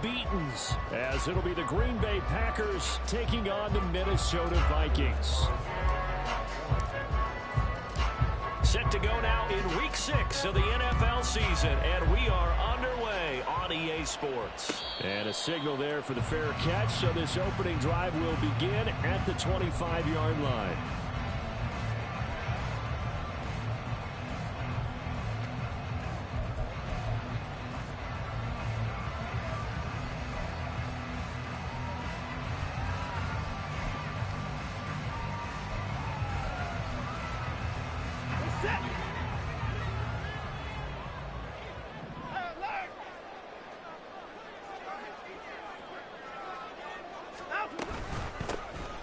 unbeatens, as it'll be the Green Bay Packers taking on the Minnesota Vikings. Set to go now in Week 6 of the NFL season, and we are underway on EA Sports. And a signal there for the fair catch, so this opening drive will begin at the 25-yard line.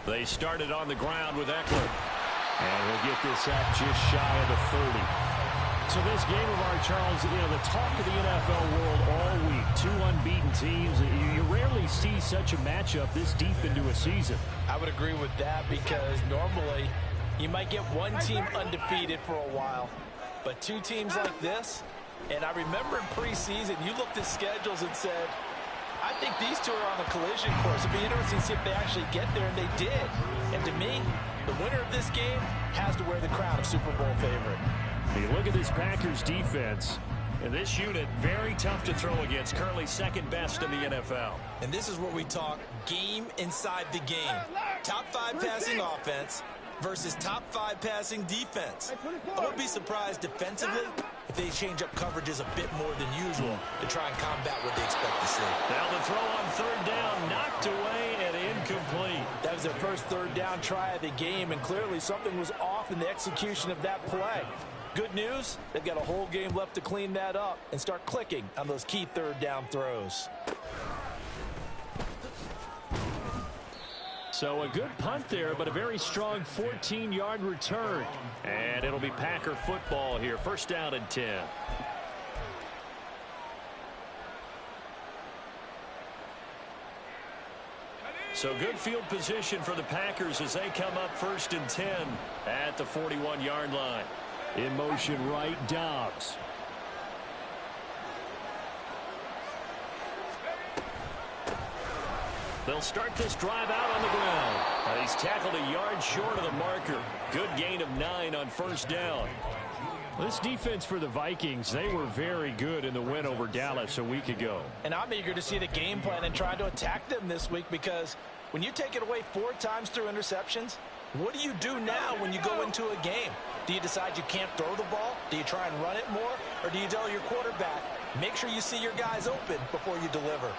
They started on the ground with Eckler. And he'll get this up just shy of the 30. So this game of our, Charles, you know, the talk of the NFL world all week. Two unbeaten teams. You rarely see such a matchup this deep into a season. I would agree with that because normally you might get one team undefeated for a while. But two teams like this, and I remember in preseason you looked at schedules and said, I think these two are on a collision course. It'd be interesting to see if they actually get there, and they did. And to me, the winner of this game has to wear the crown of Super Bowl favorite. You look at this Packers defense, and this unit, very tough to throw against, currently second best in the NFL. And this is where we talk game inside the game. Top 5 passing offense versus top 5 passing defense. I wouldn't be surprised defensively if they change up coverages a bit more than usual to try and combat what they expect to see. Now the throw on third down, knocked away and incomplete. That was their first third down try of the game, and clearly something was off in the execution of that play. Good news, they've got a whole game left to clean that up and start clicking on those key third down throws. So a good punt there, but a very strong 14-yard return. And it'll be Packer football here. First down and 10. So good field position for the Packers as they come up first and 10 at the 41-yard line. In motion right, Dobbs. They'll start this drive out on the ground. He's tackled a yard short of the marker. Good gain of 9 on first down. This defense for the Vikings, they were very good in the win over Dallas a week ago. And I'm eager to see the game plan and try to attack them this week, because when you take it away 4 times through interceptions, what do you do now when you go into a game? Do you decide you can't throw the ball? Do you try and run it more? Or do you tell your quarterback, make sure you see your guys open before you deliver?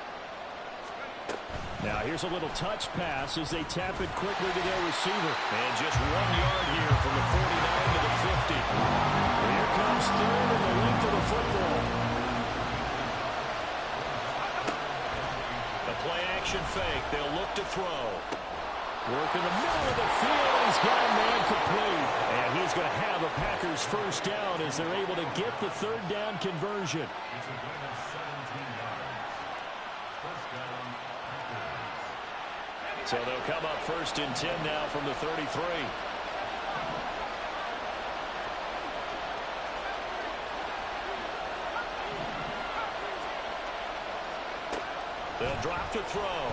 Now here's a little touch pass as they tap it quickly to their receiver. And just 1 yard here from the 49 to the 50. Here comes third and the length of the football. The play action fake. They'll look to throw. Work in the middle of the field. He's got a man complete. And he's going to have a Packers first down as they're able to get the third down conversion. So they'll come up first and 10 now from the 33. They'll drop to throw.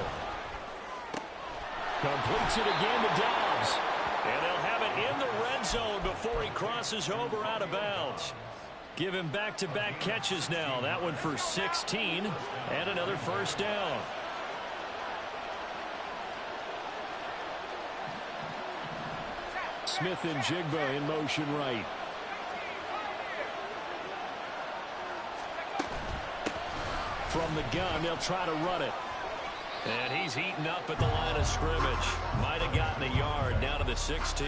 Completes it again to Dobbs. And they'll have it in the red zone before he crosses over out of bounds. Give him back-to-back catches now. That one for 16 and another first down. Smith and Jigba in motion right. From the gun, they'll try to run it. And he's heating up at the line of scrimmage. Might have gotten a yard down to the 16.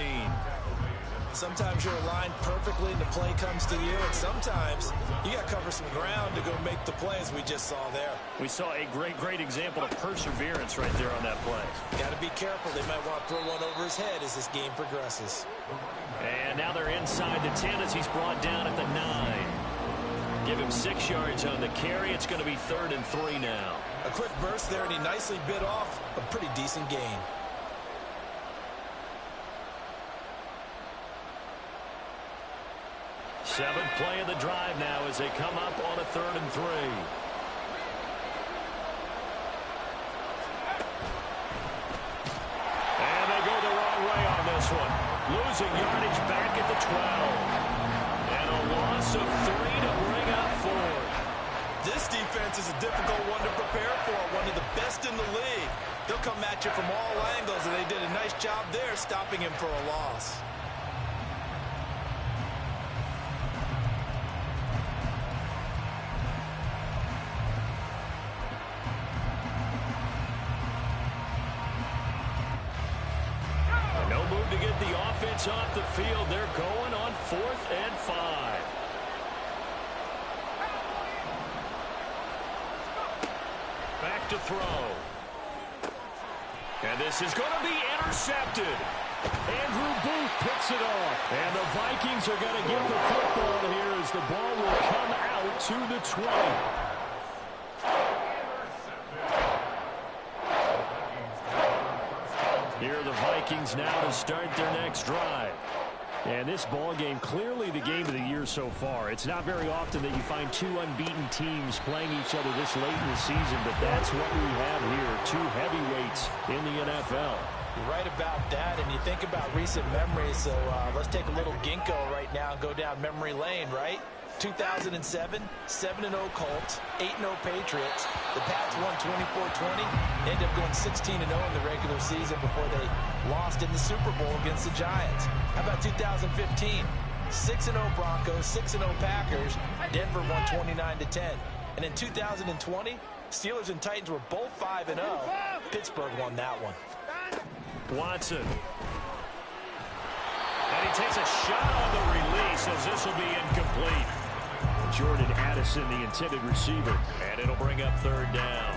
Sometimes you're aligned perfectly and the play comes to you, and sometimes you got to cover some ground to go make the plays we just saw there. We saw a great example of perseverance right there on that play. Got to be careful. They might want to throw one over his head as this game progresses. And now they're inside the 10 as he's brought down at the 9. Give him 6 yards on the carry. It's going to be 3rd and 3 now. A quick burst there, and he nicely bit off a pretty decent gain. Seventh play of the drive now as they come up on a 3rd and 3. losing yardage back at the 12. And a loss of 3 to bring up 4. This defense is a difficult one to prepare for, one of the best in the league. They'll come at you from all angles, and they did a nice job there stopping him for a loss. No move to get the offense off the field. They're going on 4th and 5. Back to throw. And this is going to be intercepted. Andrew Booth picks it off. And the Vikings are going to get the football here as the ball will come out to the 20. Here are the Vikings now to start their next drive. And this ball game, clearly the game of the year so far. It's not very often that you find two unbeaten teams playing each other this late in the season, but that's what we have here. Two heavyweights in the NFL. You're right about that, and you think about recent memories, so let's take a little ginkgo right now and go down memory lane, right? 2007, 7-0 Colts, 8-0 Patriots. The Pats won 24-20, ended up going 16-0 in the regular season before they lost in the Super Bowl against the Giants. How about 2015? 6-0 Broncos, 6-0 Packers. Denver won 29-10. And in 2020, Steelers and Titans were both 5-0. Pittsburgh won that one. Watson. And he takes a shot on the release as this will be incomplete. Jordan Addison, the intended receiver. And it'll bring up 3rd down.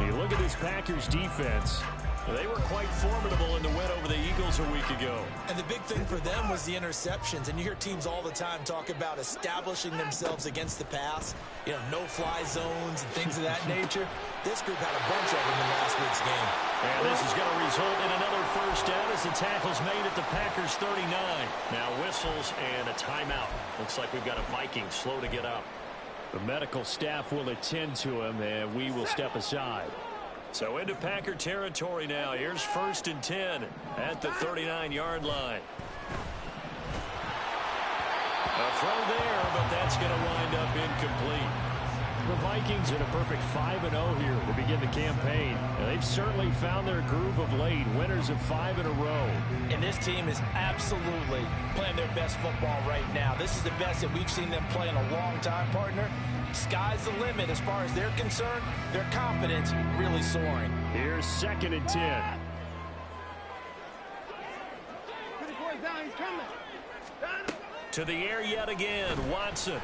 You look at this Packers defense. They were quite formidable in the win over the Eagles a week ago. And the big thing for them was the interceptions. And you hear teams all the time talk about establishing themselves against the pass. You know, no-fly zones and things of that nature. This group had a bunch of them in last week's game. And this is going to result in another 1st down as the tackle's made at the Packers 39. Now whistles and a timeout. Looks like we've got a Viking slow to get up. The medical staff will attend to him, and we will step aside. So into Packer territory now. Here's 1st and 10 at the 39-yard line. A throw there, but that's going to wind up incomplete. The Vikings in a perfect 5-0 here to begin the campaign. And they've certainly found their groove of late. Winners of 5 in a row. And this team is absolutely playing their best football right now. This is the best that we've seen them play in a long time, partner. Sky's the limit as far as they're concerned. Their confidence really soaring. Here's 2nd and 10. To the air yet again. Watson.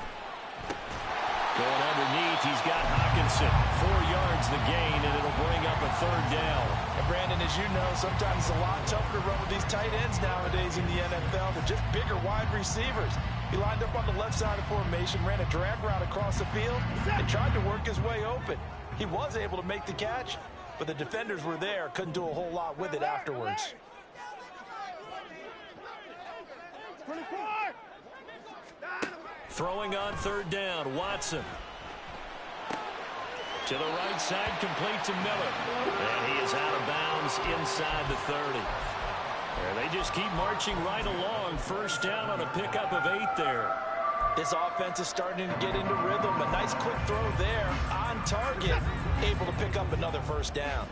Going underneath, he's got Hockenson. 4 yards the gain, and it'll bring up a 3rd down. And Brandon, as you know, sometimes it's a lot tougher to run with these tight ends nowadays in the NFL. They're just bigger wide receivers. He lined up on the left side of formation, ran a drag route across the field, and tried to work his way open. He was able to make the catch, but the defenders were there, couldn't do a whole lot with it afterwards. Throwing on 3rd down, Watson. To the right side, complete to Miller. And he is out of bounds inside the 30. And they just keep marching right along. 1st down on a pickup of 8 there. This offense is starting to get into rhythm. A nice quick throw there on target. Able to pick up another 1st down.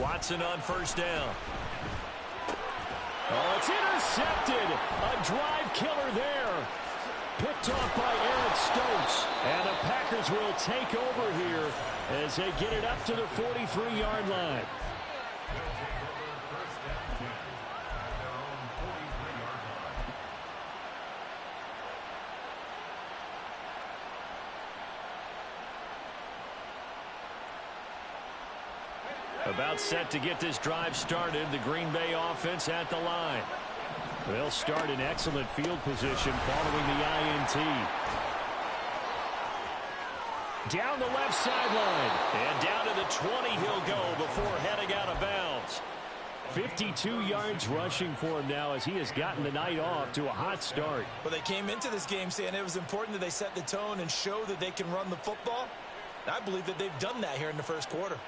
Watson on 1st down. Oh, it's intercepted. A drive killer there. Picked off by Eric Stokes. And the Packers will take over here as they get it up to the 43-yard line. About set to get this drive started. The Green Bay offense at the line. They'll start in excellent field position following the INT. Down the left sideline. And down to the 20 he'll go before heading out of bounds. 52 yards rushing for him now as he has gotten the night off to a hot start. Well, they came into this game saying it was important that they set the tone and show that they can run the football. I believe that they've done that here in the first quarter.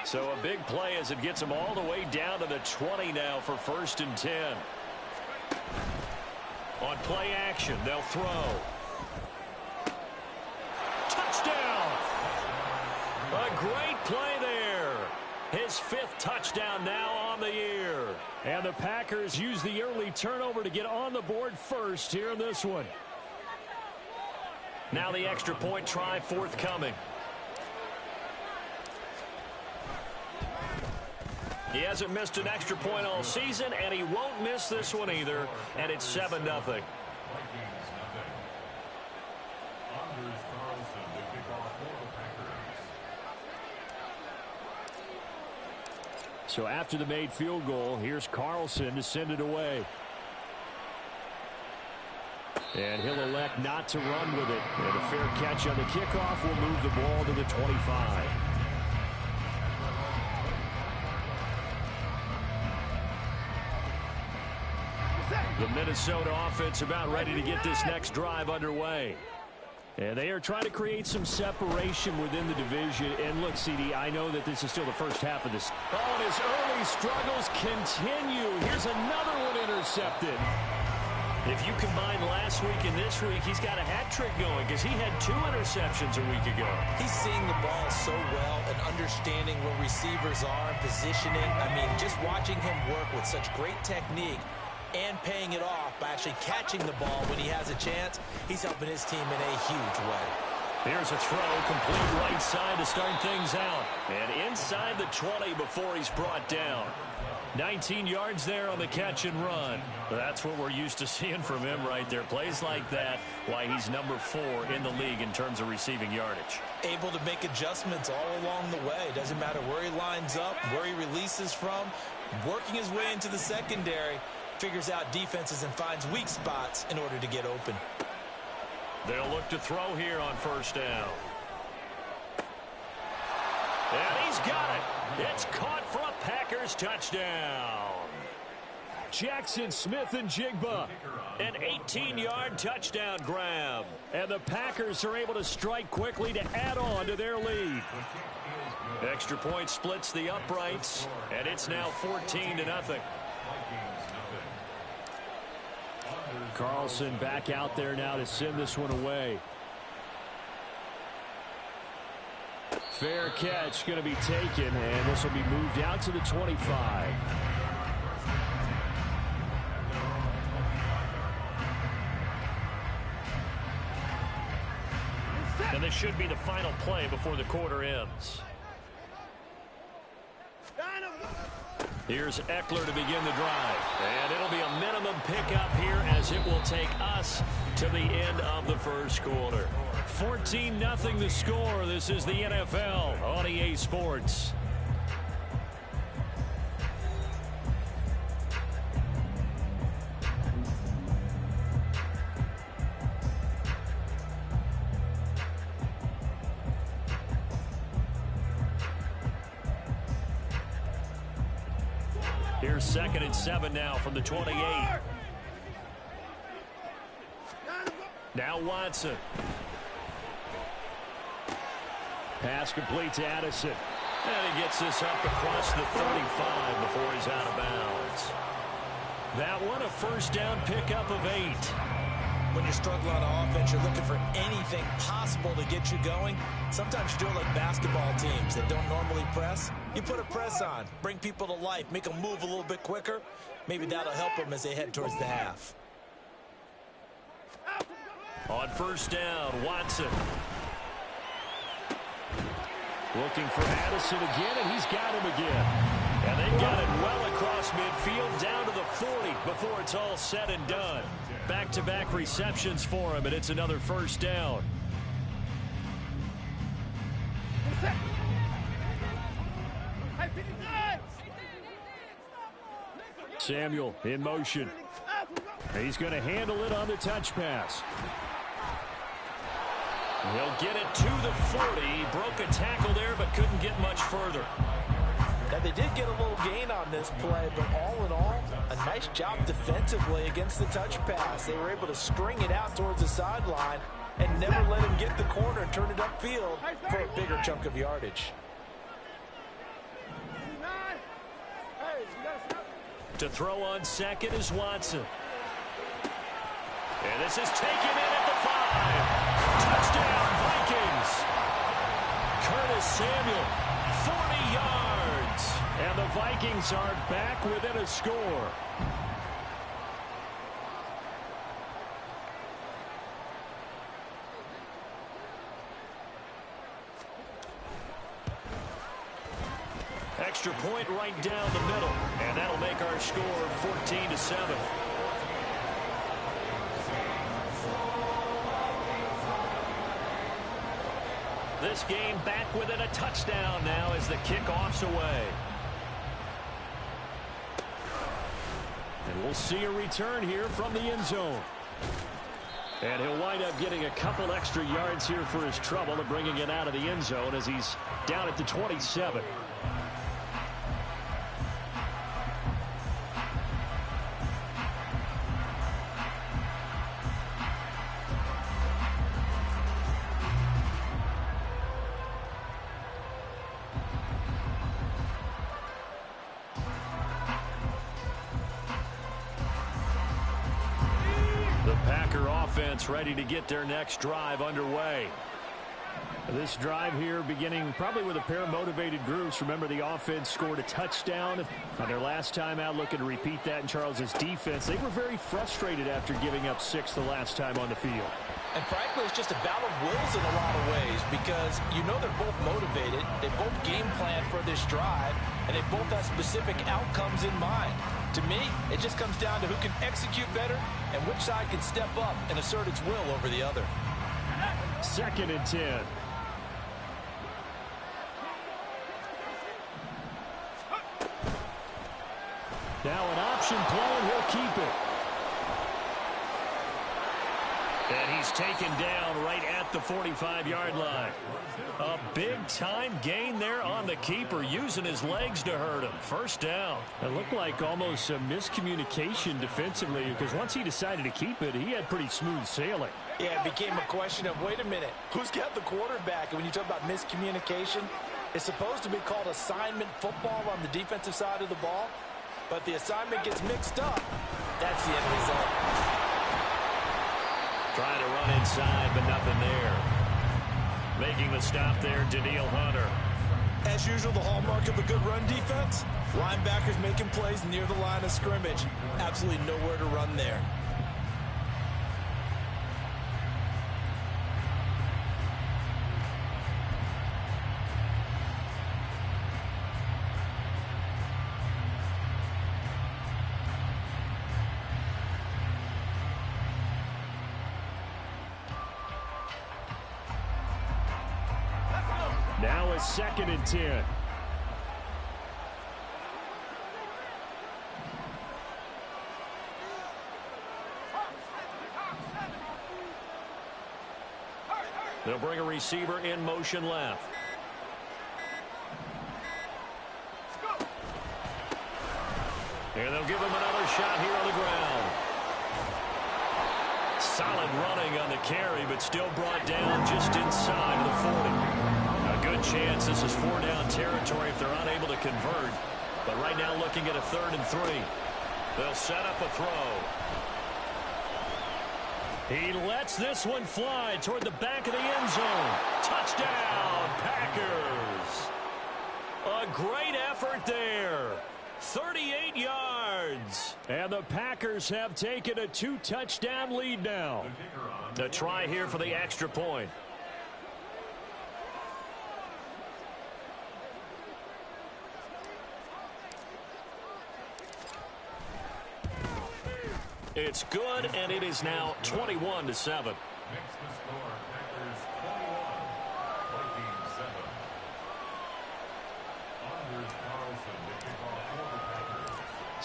So a big play as it gets them all the way down to the 20 now for 1st and 10. On play action, they'll throw. Touchdown! A great play there. His 5th touchdown now on the year. And the Packers use the early turnover to get on the board first here in this one. Now the extra point try forthcoming. He hasn't missed an extra point all season, and he won't miss this one either. And it's 7-0. So after the made field goal, here's Carlson to send it away. And he'll elect not to run with it. And a fair catch on the kickoff will move the ball to the 25. The Minnesota offense about ready to get this next drive underway. And they are trying to create some separation within the division. And look, CD, I know that this is still the first half of this. Oh, and his early struggles continue. Here's another one intercepted. If you combine last week and this week, he's got a hat trick going because he had 2 interceptions a week ago. He's seeing the ball so well and understanding where receivers are and positioning. I mean, just watching him work with such great technique and paying it off by actually catching the ball when he has a chance, he's helping his team in a huge way. Here's a throw, complete right side to start things out. And inside the 20 before he's brought down. 19 yards there on the catch and run. That's what we're used to seeing from him right there. Plays like that, why he's number 4 in the league in terms of receiving yardage. Able to make adjustments all along the way. Doesn't matter where he lines up, where he releases from. Working his way into the secondary. Figures out defenses and finds weak spots in order to get open. They'll look to throw here on 1st down. And he's got it. It's caught for a Packers touchdown. Jackson Smith-Njigba. An 18-yard touchdown grab. And the Packers are able to strike quickly to add on to their lead. Extra point splits the uprights. And it's now 14-0. Carlson back out there now to send this one away. Fair catch going to be taken, and this will be moved out to the 25. And this should be the final play before the quarter ends. Here's Eckler to begin the drive. And it'll be a minimum pickup here as it will take us to the end of the first quarter. 14-0 the score. This is the NFL on EA Sports. Here's 2nd and 7 now from the 28. Now Watson. Pass complete to Addison. And he gets this up across the 35 before he's out of bounds. That one, a 1st down pickup of 8. When you're struggling on offense, you're looking for anything possible to get you going. Sometimes you do it like basketball teams that don't normally press. You put a press on, bring people to life, make them move a little bit quicker. Maybe that'll help them as they head towards the half. On 1st down, Watson. Looking for Addison again, and he's got him again. And they've got it well across midfield, down to the 40 before it's all said and done. Back-to-back receptions for him, and it's another 1st down. Samuel in motion. He's going to handle it on the touch pass. He'll get it to the 40. Broke a tackle there, but couldn't get much further. Now, they did get a little gain on this play, but all in all, a nice job defensively against the touch pass. They were able to string it out towards the sideline and never let him get the corner and turn it upfield for a bigger chunk of yardage. To throw on second is Watson. And this is taken in at the 5. Touchdown, Vikings. Curtis Samuel, 40 yards. And the Vikings are back within a score. Extra point right down the middle. And that'll make our score 14-7. This game back within a touchdown now as the kickoff's away. And we'll see a return here from the end zone. And he'll wind up getting a couple extra yards here for his trouble and bringing it out of the end zone as he's down at the 27. Ready to get their next drive underway. This drive here beginning probably with a pair of motivated groups. Remember, the offense scored a touchdown on their last time out, looking to repeat that in Charles's defense. They were very frustrated after giving up 6 the last time on the field. And frankly, it's just a battle of wills in a lot of ways because you know they're both motivated. They both game plan for this drive, and they both have specific outcomes in mind. To me, it just comes down to who can execute better and which side can step up and assert its will over the other. 2nd and 10. Now an option play, and he'll keep it. And he's taken down right at the 45-yard line. A big-time gain there on the keeper, using his legs to hurt him. First down. It looked like almost a miscommunication defensively because once he decided to keep it, he had pretty smooth sailing. Yeah, it became a question of, wait a minute, who's got the quarterback? And when you talk about miscommunication, it's supposed to be called assignment football on the defensive side of the ball. But the assignment gets mixed up. That's the end result. Trying to run inside, but nothing there. Making the stop there, Danielle Hunter. As usual, the hallmark of a good run defense, linebackers making plays near the line of scrimmage. Absolutely nowhere to run there. Now it's 2nd and 10. They'll bring a receiver in motion left. And they'll give him another shot here on the ground. Solid running on the carry, but still brought down just inside the 40. Good chance this is 4-down territory if they're unable to convert. But right now looking at a 3rd and 3. They'll set up a throw. He lets this one fly toward the back of the end zone. Touchdown, Packers. A great effort there. 38 yards. And the Packers have taken a 2-touchdown lead now. The try here for the extra point. It's good, and it is now 21-7.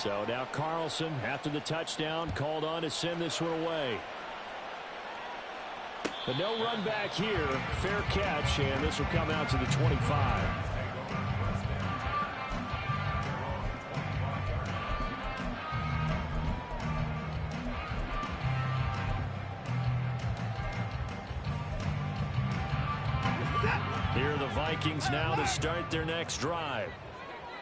So now Carlson, after the touchdown, called on to send this one away. But no run back here. Fair catch, and this will come out to the 25. Here are the Vikings now to start their next drive.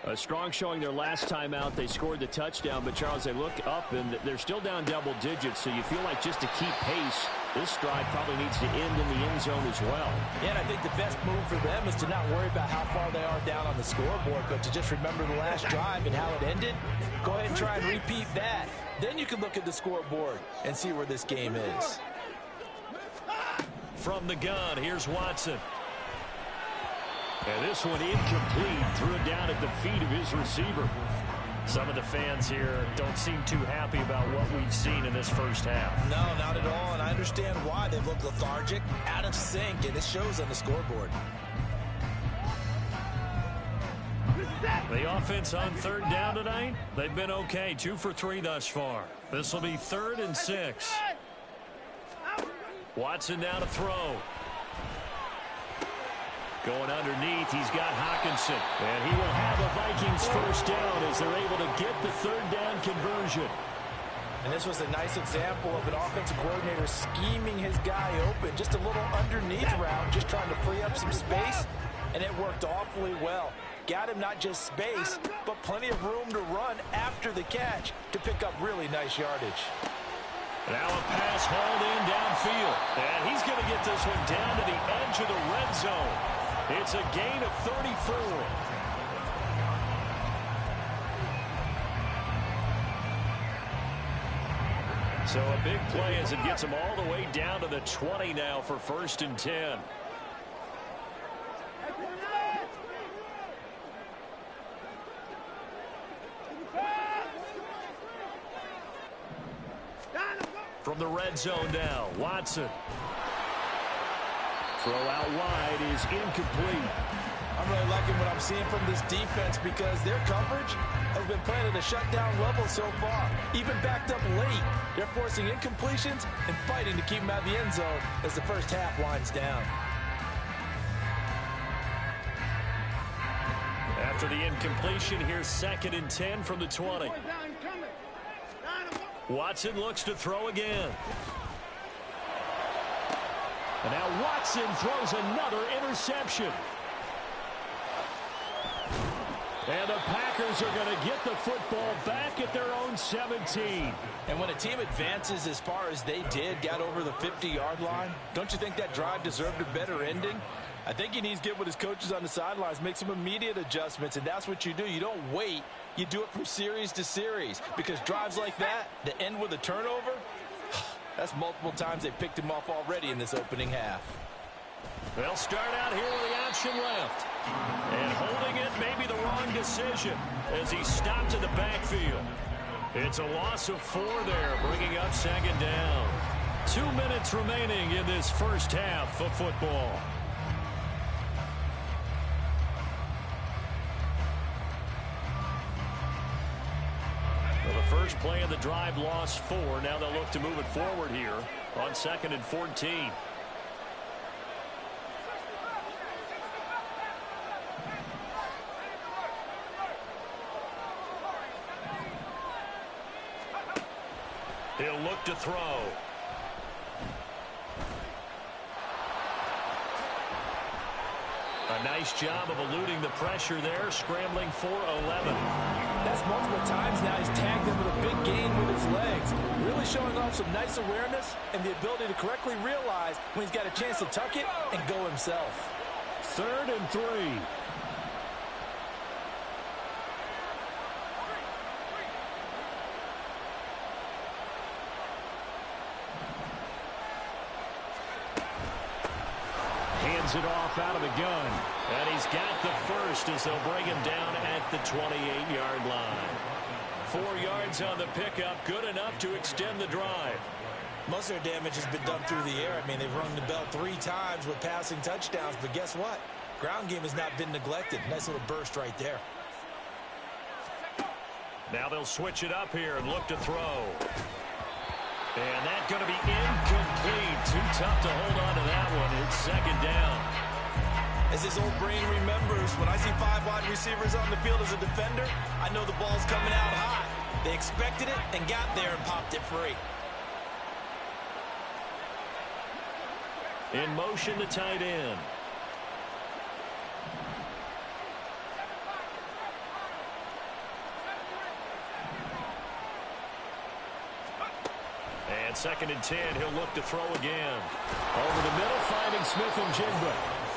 A strong showing their last time out. They scored the touchdown, but Charles, they look up and they're still down double digits, so you feel like just to keep pace, this drive probably needs to end in the end zone as well. Yeah, and I think the best move for them is to not worry about how far they are down on the scoreboard, but to just remember the last drive and how it ended. Go ahead and try and repeat that. Then you can look at the scoreboard and see where this game is. From the gun, here's Watson. And this one incomplete. Threw it down at the feet of his receiver. Some of the fans here don't seem too happy about what we've seen in this first half. No, not at all, and I understand why. They look lethargic, out of sync, and it shows on the scoreboard. The offense on third down tonight, they've been okay. 2 for 3 thus far. This will be 3rd and 6. Watson now to throw. Going underneath, he's got Hockenson. And he will have a Vikings first down as they're able to get the third down conversion. And this was a nice example of an offensive coordinator scheming his guy open. Just a little underneath route, just trying to free up some space. And it worked awfully well. Got him not just space, but plenty of room to run after the catch to pick up really nice yardage. Now a pass hauled in downfield. And he's going to get this one down to the edge of the red zone. It's a gain of 34. So a big play as it gets him all the way down to the 20 now for 1st and 10. From the red zone now, Watson. Throw out wide is incomplete. I'm really liking what I'm seeing from this defense because their coverage has been playing at a shutdown level so far. Even backed up late, they're forcing incompletions and fighting to keep them out of the end zone as the first half winds down. After the incompletion, here's 2nd and 10 from the 20. Watson looks to throw again. And now Watson throws another interception. And the Packers are going to get the football back at their own 17. And when a team advances as far as they did, got over the 50-yard line, don't you think that drive deserved a better ending? I think he needs to get with his coaches on the sidelines, make some immediate adjustments, and that's what you do. You don't wait. You do it from series to series because drives like that end with a turnover, that's multiple times they picked him off already in this opening half. They'll start out here with the option left. And holding it may be the wrong decision as he stopped in the backfield. It's a loss of 4 there, bringing up 2nd down. 2 minutes remaining in this first half of football. First play of the drive, lost 4. Now they'll look to move it forward here on 2nd and 14. He'll look to throw. A nice job of eluding the pressure there, scrambling for 11. That's multiple times now. He's tagged him with a big gain with his legs. Really showing off some nice awareness and the ability to correctly realize when he's got a chance to tuck it and go himself. 3rd and 3. Hands it off out of the gun. And he's got the first as they'll bring him down at the 28-yard line. 4 yards on the pickup, good enough to extend the drive. Most of their damage has been done through the air. I mean, they've rung the bell 3 times with passing touchdowns, but guess what? Ground game has not been neglected. Nice little burst right there. Now they'll switch it up here and look to throw. And that's going to be incomplete. Too tough to hold on to that one. It's second down. As his old brain remembers, when I see 5 wide receivers on the field as a defender, I know the ball's coming out hot. They expected it and got there and popped it free. In motion, the tight end. And second and 10, he'll look to throw again. Over the middle, finding Smith-Njigba.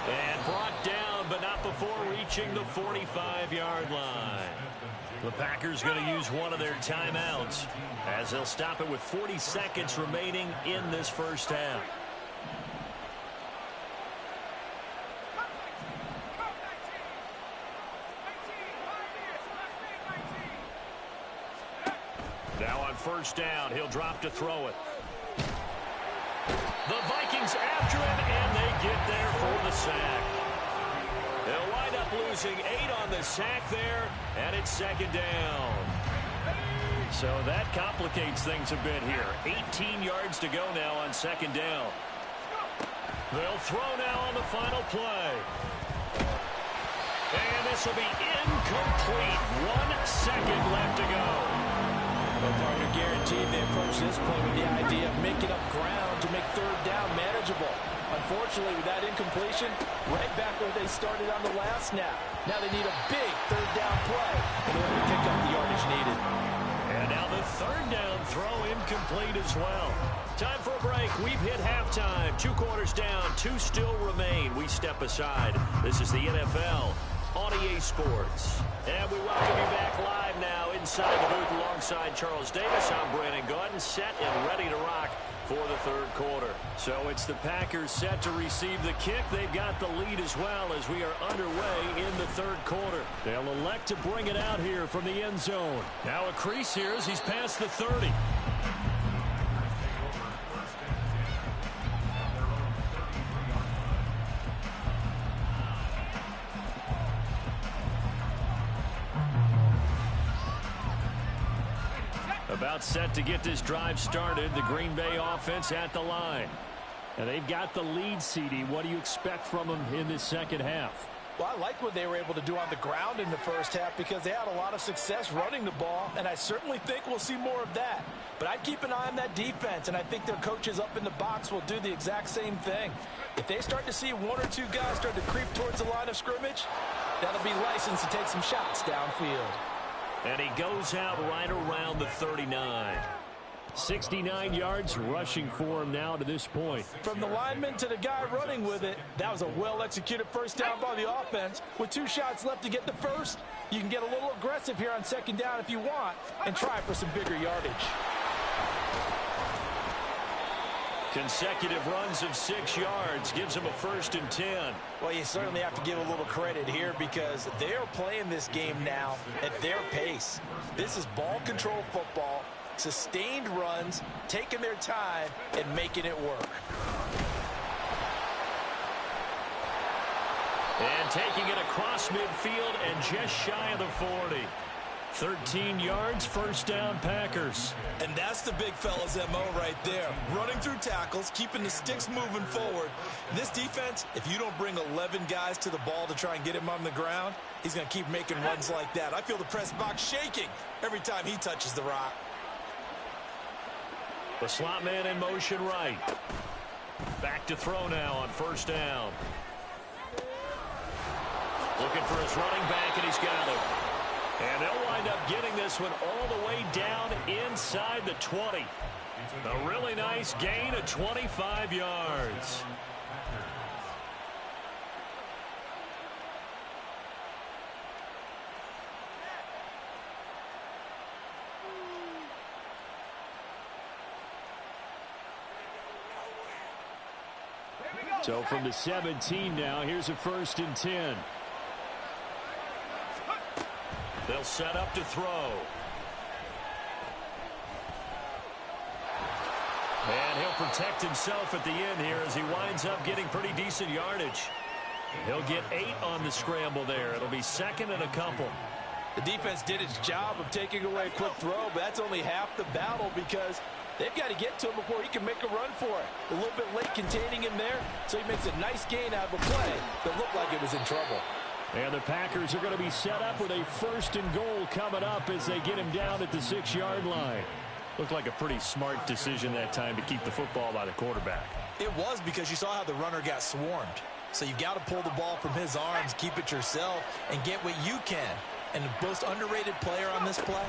And brought down, but not before reaching the 45-yard line. The Packers going to use one of their timeouts as they'll stop it with 40 seconds remaining in this first half. Now on first down, he'll drop to throw it. The Vikings after him, and they get there for the sack. They'll wind up losing 8 on the sack there, and it's second down. So that complicates things a bit here. 18 yards to go now on second down. They'll throw now on the final play. And this will be incomplete. 1 second left to go. Well, partner, guaranteed they approach this play with the idea of making up ground to make third down manageable. Unfortunately, with that incompletion, right back where they started on the last snap. Now they need a big third down play in order to pick up the yardage needed. And now the third down throw incomplete as well. Time for a break. We've hit halftime. 2 quarters down, 2 still remain. We step aside. This is the NFL on EA Sports. And we welcome you back live now inside the booth alongside Charles Davis. I'm Brandon Gaudin, set and ready to rock for the third quarter. So it's the Packers set to receive the kick. They've got the lead as well as we are underway in the third quarter. They'll elect to bring it out here from the end zone. Now a crease here as he's past the 30. About set to get this drive started. The Green Bay offense at the line. And they've got the lead, CD. What do you expect from them in this second half? Well, I like what they were able to do on the ground in the first half because they had a lot of success running the ball, and I certainly think we'll see more of that. But I'd keep an eye on that defense, and I think their coaches up in the box will do the exact same thing. If they start to see 1 or 2 guys start to creep towards the line of scrimmage, that'll be licensed to take some shots downfield. And he goes out right around the 39. 69 yards rushing for him now to this point. From the lineman to the guy running with it, that was a well-executed first down by the offense. With 2 shots left to get the first, you can get a little aggressive here on second down if you want and try for some bigger yardage. Consecutive runs of 6 yards gives him a 1st and 10. Well, you certainly have to give a little credit here because they're playing this game now at their pace. This is ball control football, sustained runs, taking their time, and making it work. And taking it across midfield and just shy of the 40. 13 yards, first down, Packers. And that's the big fella's MO right there. Running through tackles, keeping the sticks moving forward. This defense, if you don't bring 11 guys to the ball to try and get him on the ground, he's going to keep making runs like that. I feel the press box shaking every time he touches the rock. The slot man in motion right. Back to throw now on first down. Looking for his running back, and he's got it. And they'll wind up getting this one all the way down inside the 20. A really nice gain of 25 yards. So from the 17 now, here's a 1st and 10. They'll set up to throw. And he'll protect himself at the end here as he winds up getting pretty decent yardage. He'll get 8 on the scramble there. It'll be 2nd and a couple. The defense did its job of taking away a quick throw, but that's only half the battle because they've got to get to him before he can make a run for it. A little bit late containing him there, so he makes a nice gain out of a play that looked like it was in trouble. And the Packers are going to be set up with a 1st and goal coming up as they get him down at the 6-yard line. Looked like a pretty smart decision that time to keep the football by the quarterback. It was, because you saw how the runner got swarmed. So you got to pull the ball from his arms, keep it yourself, and get what you can. And the most underrated player on this play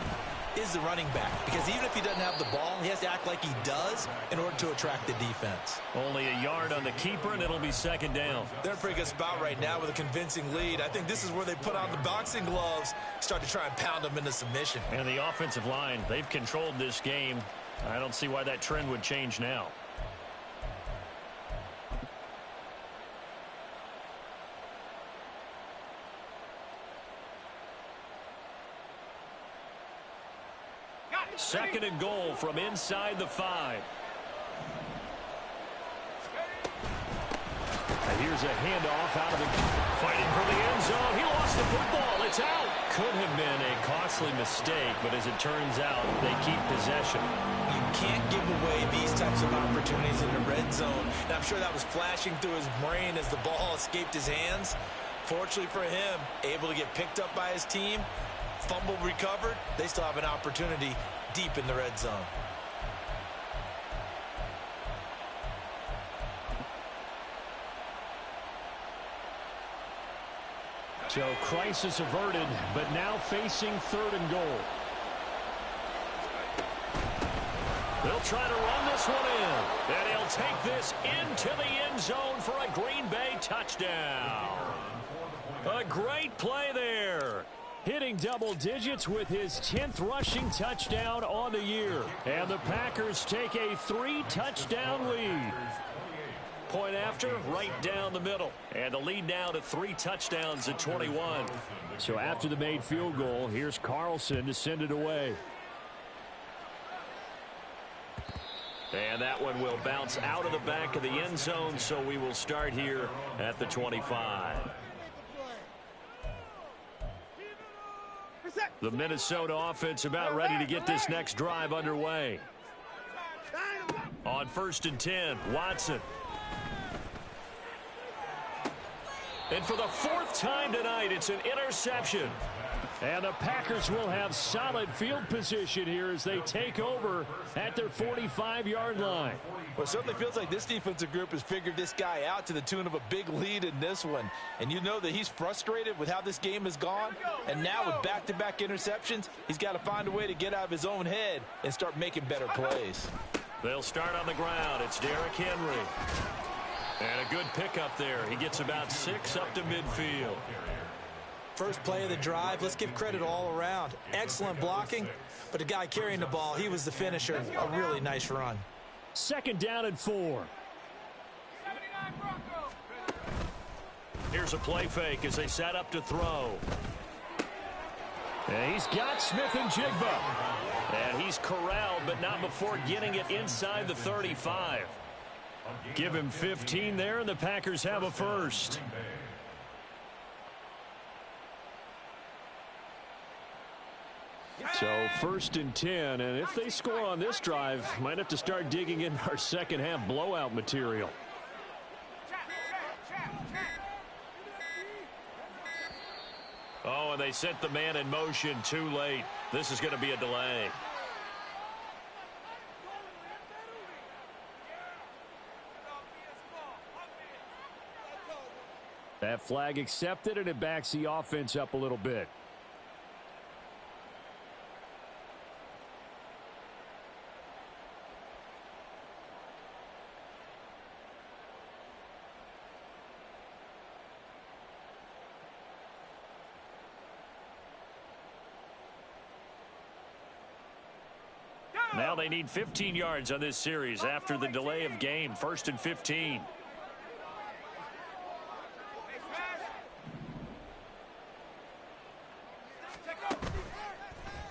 is the running back, because even if he doesn't have the ball, he has to act like he does in order to attract the defense. Only a yard on the keeper, and it'll be 2nd down. They're in a pretty good spot right now with a convincing lead. I think this is where they put on the boxing gloves, start to try and pound them into submission. And the offensive line, they've controlled this game. I don't see why that trend would change now. Second and goal from inside the 5. And here's a handoff out of the fighting for the end zone. He lost the football. It's out. Could have been a costly mistake, but as it turns out, they keep possession. You can't give away these types of opportunities in the red zone. And I'm sure that was flashing through his brain as the ball escaped his hands. Fortunately for him, able to get picked up by his team, fumble recovered. They still have an opportunity deep in the red zone. So crisis averted, but now facing 3rd and goal. They'll try to run this one in, and he'll take this into the end zone for a Green Bay touchdown. A great play there. Hitting double digits with his 10th rushing touchdown on the year. And the Packers take a 3-touchdown lead. Point after, right down the middle. And the lead now to 3 touchdowns at 21. So after the made field goal, here's Carlson to send it away. And that one will bounce out of the back of the end zone, so we will start here at the 25. The Minnesota offense about ready to get this next drive underway. On 1st and 10, Watson. And for the 4th time tonight, it's an interception. And the Packers will have solid field position here as they take over at their 45-yard line. Well, it certainly feels like this defensive group has figured this guy out to the tune of a big lead in this one. And you know that he's frustrated with how this game has gone. And now with back-to-back interceptions, he's got to find a way to get out of his own head and start making better plays. They'll start on the ground. It's Derrick Henry. And a good pickup there. He gets about 6 up to midfield. First play of the drive, let's give credit all around. Excellent blocking, but the guy carrying the ball, he was the finisher. A really nice run. 2nd down and 4. Here's a play fake as they set up to throw. And he's got Smith-Njigba. And he's corralled, but not before getting it inside the 35. Give him 15 there, and the Packers have a first. So 1st and 10, and if they score on this drive, might have to start digging in our second half blowout material. Oh, and they sent the man in motion too late. This is going to be a delay. That flag accepted, and it backs the offense up a little bit. Now they need 15 yards on this series after the delay of game. 1st and 15.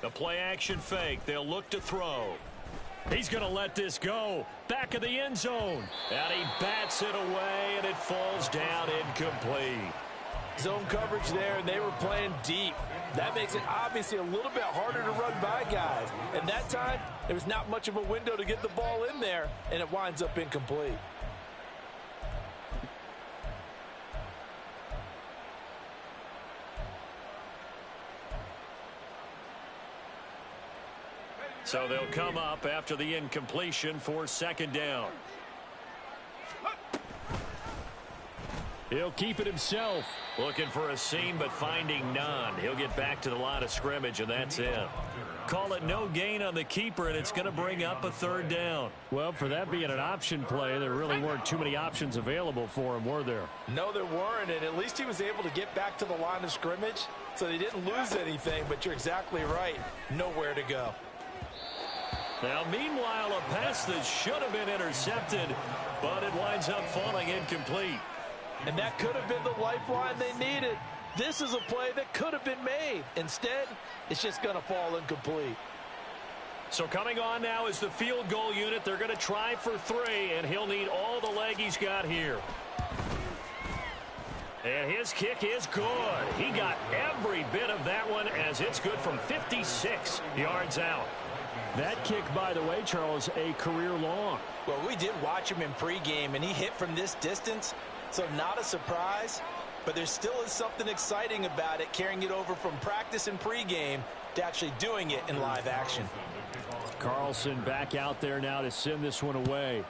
The play action fake. They'll look to throw. He's going to let this go. Back of the end zone. And he bats it away, and it falls down incomplete. Zone coverage there, and they were playing deep. That makes it obviously a little bit harder to run by guys. And that time, there was not much of a window to get the ball in there, and it winds up incomplete. So they'll come up after the incompletion for second down. He'll keep it himself. Looking for a seam, but finding none. He'll get back to the line of scrimmage, and that's it. Call it no gain on the keeper, and it's going to bring up a third down. Well, for that being an option play, there really weren't too many options available for him, were there? No, there weren't, and at least he was able to get back to the line of scrimmage, so they didn't lose anything, but you're exactly right. Nowhere to go. Now, meanwhile, a pass that should have been intercepted, but it winds up falling incomplete. And that could have been the lifeline they needed. This is a play that could have been made. Instead, it's just going to fall incomplete. So coming on now is the field goal unit. They're going to try for 3, and he'll need all the leg he's got here. And his kick is good. He got every bit of that one, as it's good from 56 yards out. That kick, by the way, Charles, a career long. Well, we did watch him in pregame, and he hit from this distance, so not a surprise. But there still is something exciting about it, carrying it over from practice and pregame to actually doing it in live action. Carlson back out there now to send this one away.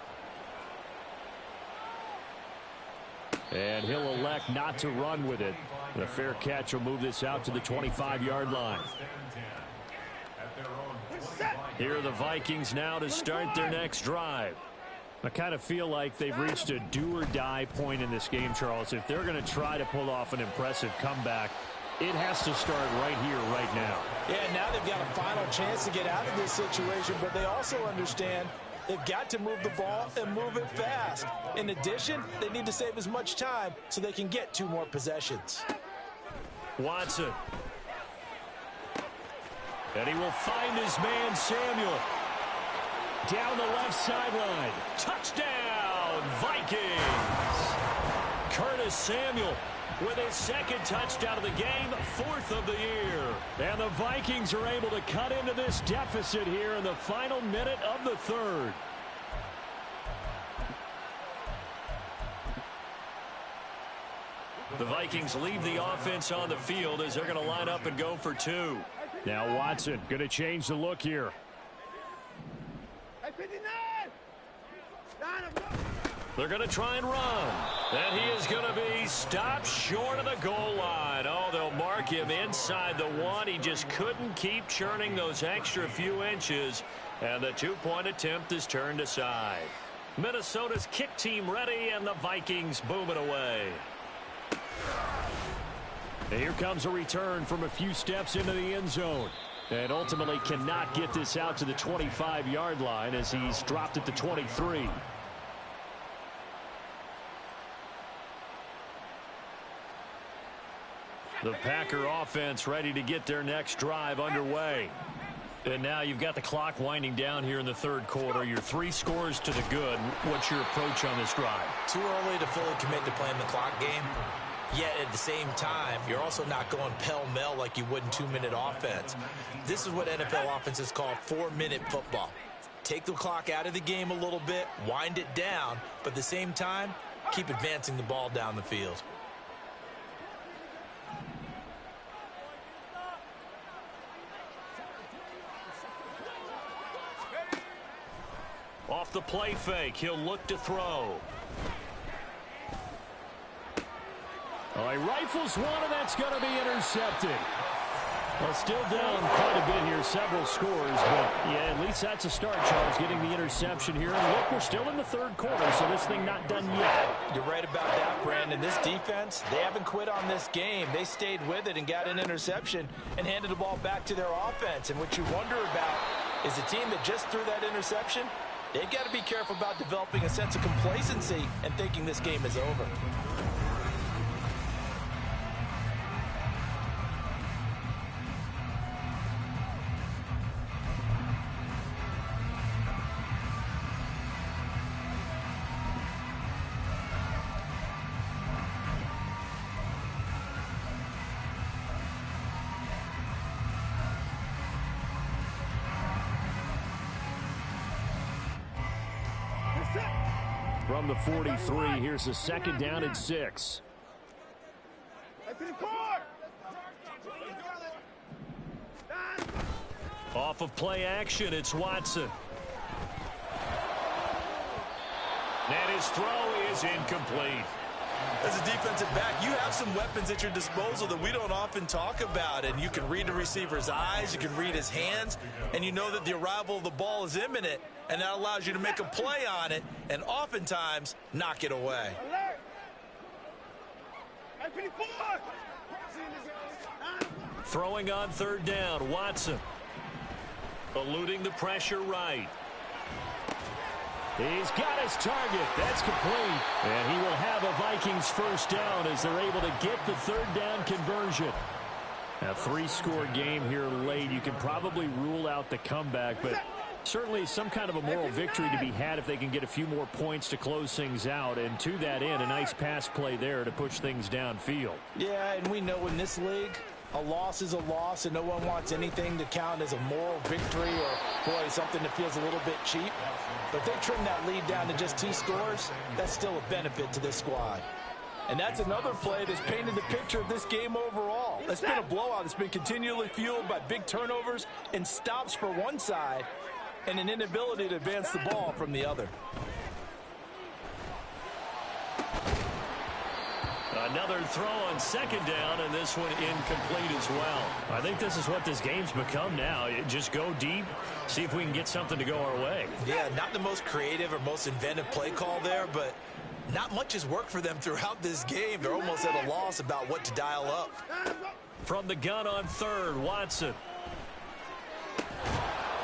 And he'll elect not to run with it. The fair catch will move this out to the 25-yard line. Here are the Vikings now to start their next drive. I kind of feel like they've reached a do-or-die point in this game, Charles. If they're going to try to pull off an impressive comeback, it has to start right here, right now. Yeah, now they've got a final chance to get out of this situation, but they also understand they've got to move the ball and move it fast. In addition, they need to save as much time so they can get 2 more possessions. Watson. And he will find his man, Samuel. Down the left sideline. Touchdown, Vikings. Curtis Samuel with his second touchdown of the game, 4th of the year. And the Vikings are able to cut into this deficit here in the final minute of the 3rd. The Vikings leave the offense on the field as they're going to line up and go for 2. Now Watson going to change the look here. They're going to try and run. And he is going to be stopped short of the goal line. Oh, they'll mark him inside the 1. He just couldn't keep churning those extra few inches. And the 2-point attempt is turned aside. Minnesota's kick team ready, and the Vikings boom it away. And here comes a return from a few steps into the end zone. And ultimately cannot get this out to the 25-yard line as he's dropped at the 23. The Packer offense ready to get their next drive underway. And now you've got the clock winding down here in the 3rd quarter. Your 3 scores to the good. What's your approach on this drive? Too early to fully commit to playing the clock game. Yet at the same time, you're also not going pell-mell like you would in 2-minute offense. This is what NFL offenses call 4-minute football. Take the clock out of the game a little bit, wind it down, but at the same time, keep advancing the ball down the field. Off the play fake, he'll look to throw. Oh, he rifles one, and that's going to be intercepted. Well, still down quite a bit here, several scores, but yeah, at least that's a start, Charles, getting the interception here. And look, we're still in the 3rd quarter, so this thing not done yet. You're right about that, Brandon. This defense, they haven't quit on this game. They stayed with it and got an interception and handed the ball back to their offense. And what you wonder about is the team that just threw that interception, they've got to be careful about developing a sense of complacency and thinking this game is over. From the 43, here's a second down and 6. Off of play action, it's Watson. And his throw is incomplete. As a defensive back, you have some weapons at your disposal that we don't often talk about. And you can read the receiver's eyes, you can read his hands, and you know that the arrival of the ball is imminent, and that allows you to make a play on it and oftentimes knock it away. Throwing on third down, Watson. Eluding the pressure right. He's got his target. That's complete. And he will have a Vikings first down as they're able to get the third down conversion. A 3-score game here late. You can probably rule out the comeback, but certainly some kind of a moral victory to be had if they can get a few more points to close things out. And to that end, a nice pass play there to push things downfield. Yeah, and we know in this league, a loss is a loss, and no one wants anything to count as a moral victory or, boy, something that feels a little bit cheap. But if they trim that lead down to just 2 scores, that's still a benefit to this squad. And that's another play that's painted the picture of this game overall. It's been a blowout. It's been continually fueled by big turnovers and stops for one side and an inability to advance the ball from the other. Another throw on second down, and this one incomplete as well. I think this is what this game's become now. Just go deep, see if we can get something to go our way. Yeah, not the most creative or most inventive play call there, but not much has worked for them throughout this game. They're almost at a loss about what to dial up. From the gun on third, Watson.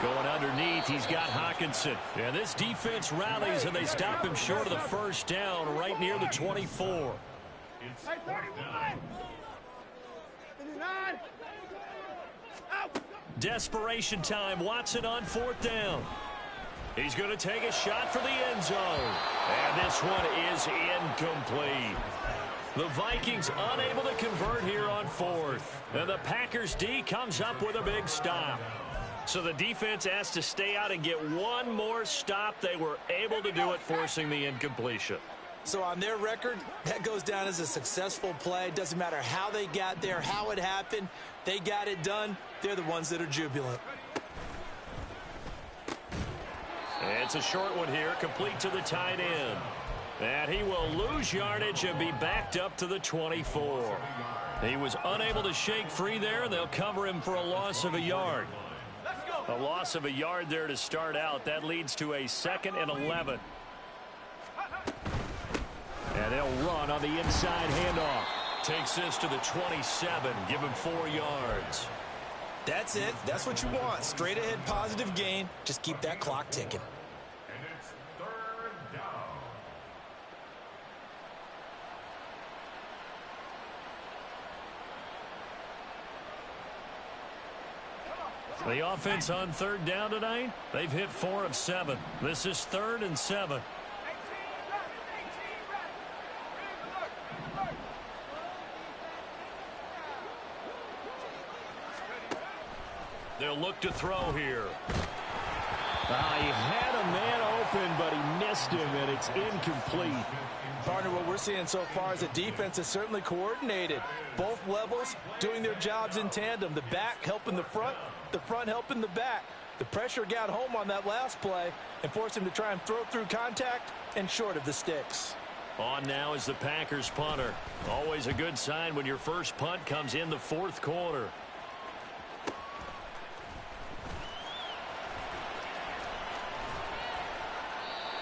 Going underneath, he's got Hockenson. And this defense rallies, and they stop him short of the first down right near the 24. Desperation time. Watson on fourth down. He's going to take a shot for the end zone. And this one is incomplete. The Vikings unable to convert here on fourth. And the Packers D comes up with a big stop. So the defense has to stay out and get one more stop. They were able to do it, forcing the incompletion. So on their record, that goes down as a successful play. Doesn't matter how they got there, how it happened. They got it done. They're the ones that are jubilant. It's a short one here, complete to the tight end. And he will lose yardage and be backed up to the 24. He was unable to shake free there, and they'll cover him for a loss of a yard. A loss of a yard there to start out. That leads to a 2nd and 11. And they'll run on the inside handoff. Takes this to the 27. Give him 4 yards. That's it. That's what you want. Straight ahead positive gain. Just keep that clock ticking. And it's 3rd down. The offense on 3rd down tonight, they've hit 4 of 7. This is 3rd and 7. They'll look to throw here. He had a man open, but he missed him, and it's incomplete. Partner, what we're seeing so far is the defense is certainly coordinated. Both levels doing their jobs in tandem. The back helping the front helping the back. The pressure got home on that last play and forced him to try and throw through contact and short of the sticks. On now is the Packers punter. Always a good sign when your first punt comes in the 4th quarter.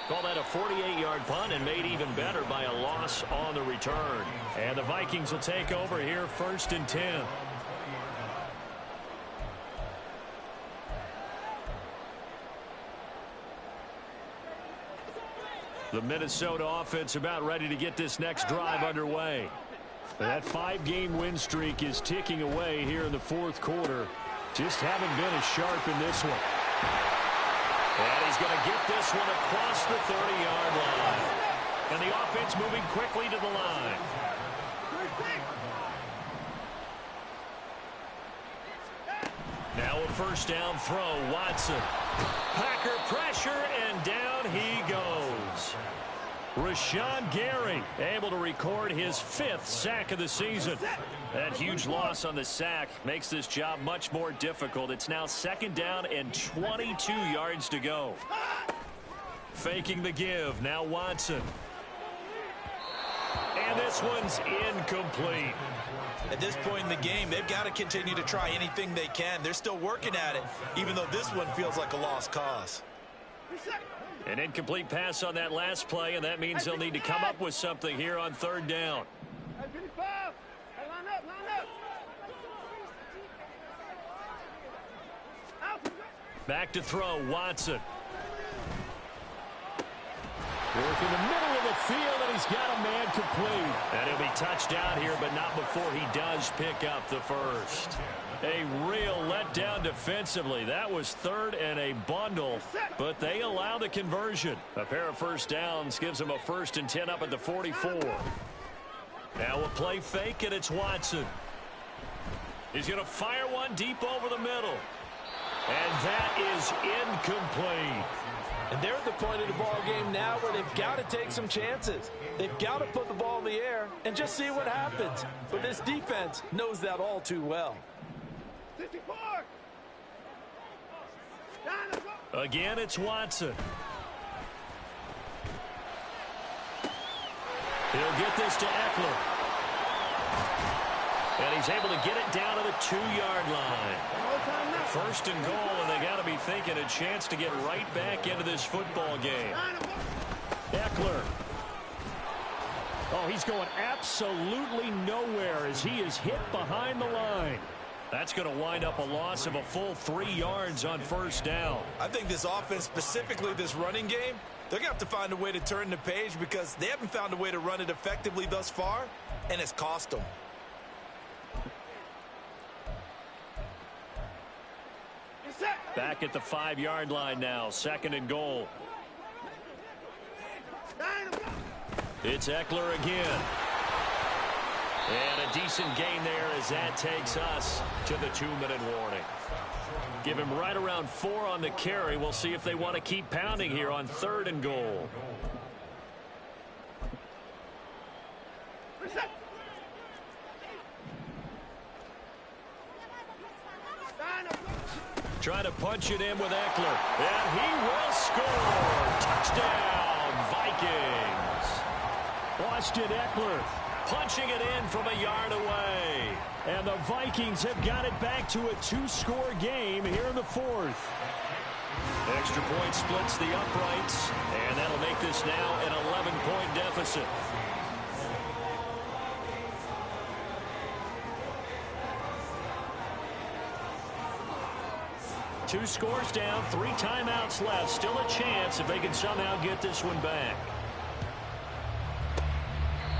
Call that a 48-yard punt and made even better by a loss on the return. And the Vikings will take over here 1st and 10. The Minnesota offense about ready to get this next drive underway. And that 5-game win streak is ticking away here in the 4th quarter. Just haven't been as sharp in this one. And he's going to get this one across the 30-yard line. And the offense moving quickly to the line. Now a first down throw, Watson. Packer pressure, and down he goes. Rashawn Gary able to record his 5th sack of the season. That huge loss on the sack makes this job much more difficult. It's now 2nd down and 22 yards to go. Faking the give. Now Watson. And this one's incomplete. At this point in the game, they've got to continue to try anything they can. They're still working at it, even though this one feels like a lost cause. An incomplete pass on that last play, and that means they'll need to come up with something here on 3rd down. Back to throw, Watson. Work in the middle of the field, and he's got a man complete. And he'll be touched down here, but not before he does pick up the first. A real letdown defensively. That was 3rd and a bundle, but they allow the conversion. A pair of first downs gives them a 1st and 10 up at the 44. Now a play fake, and it's Watson. He's going to fire one deep over the middle. And that is incomplete. And they're at the point of the ball game now where they've got to take some chances. They've got to put the ball in the air and just see what happens. But this defense knows that all too well. Again, it's Watson. He'll get this to Eckler. And he's able to get it down to the 2-yard line. 1st and goal, and they got to be thinking a chance to get right back into this football game. Eckler. Oh, he's going absolutely nowhere as he is hit behind the line. That's going to wind up a loss of a full 3 yards on 1st down. I think this offense, specifically this running game, they're going to have to find a way to turn the page because they haven't found a way to run it effectively thus far, and it's cost them. Back at the 5-yard line now, 2nd and goal. It's Eckler again. And a decent gain there as that takes us to the 2-minute warning. Give him right around 4 on the carry. We'll see if they want to keep pounding here on 3rd and goal. Trying to punch it in with Eckler. And he will score. Touchdown, Vikings. Austin Eckler punching it in from a yard away. And the Vikings have got it back to a 2-score game here in the 4th. Extra point splits the uprights. And that'll make this now an 11-point deficit. Two scores down, 3 timeouts left. Still a chance if they can somehow get this one back.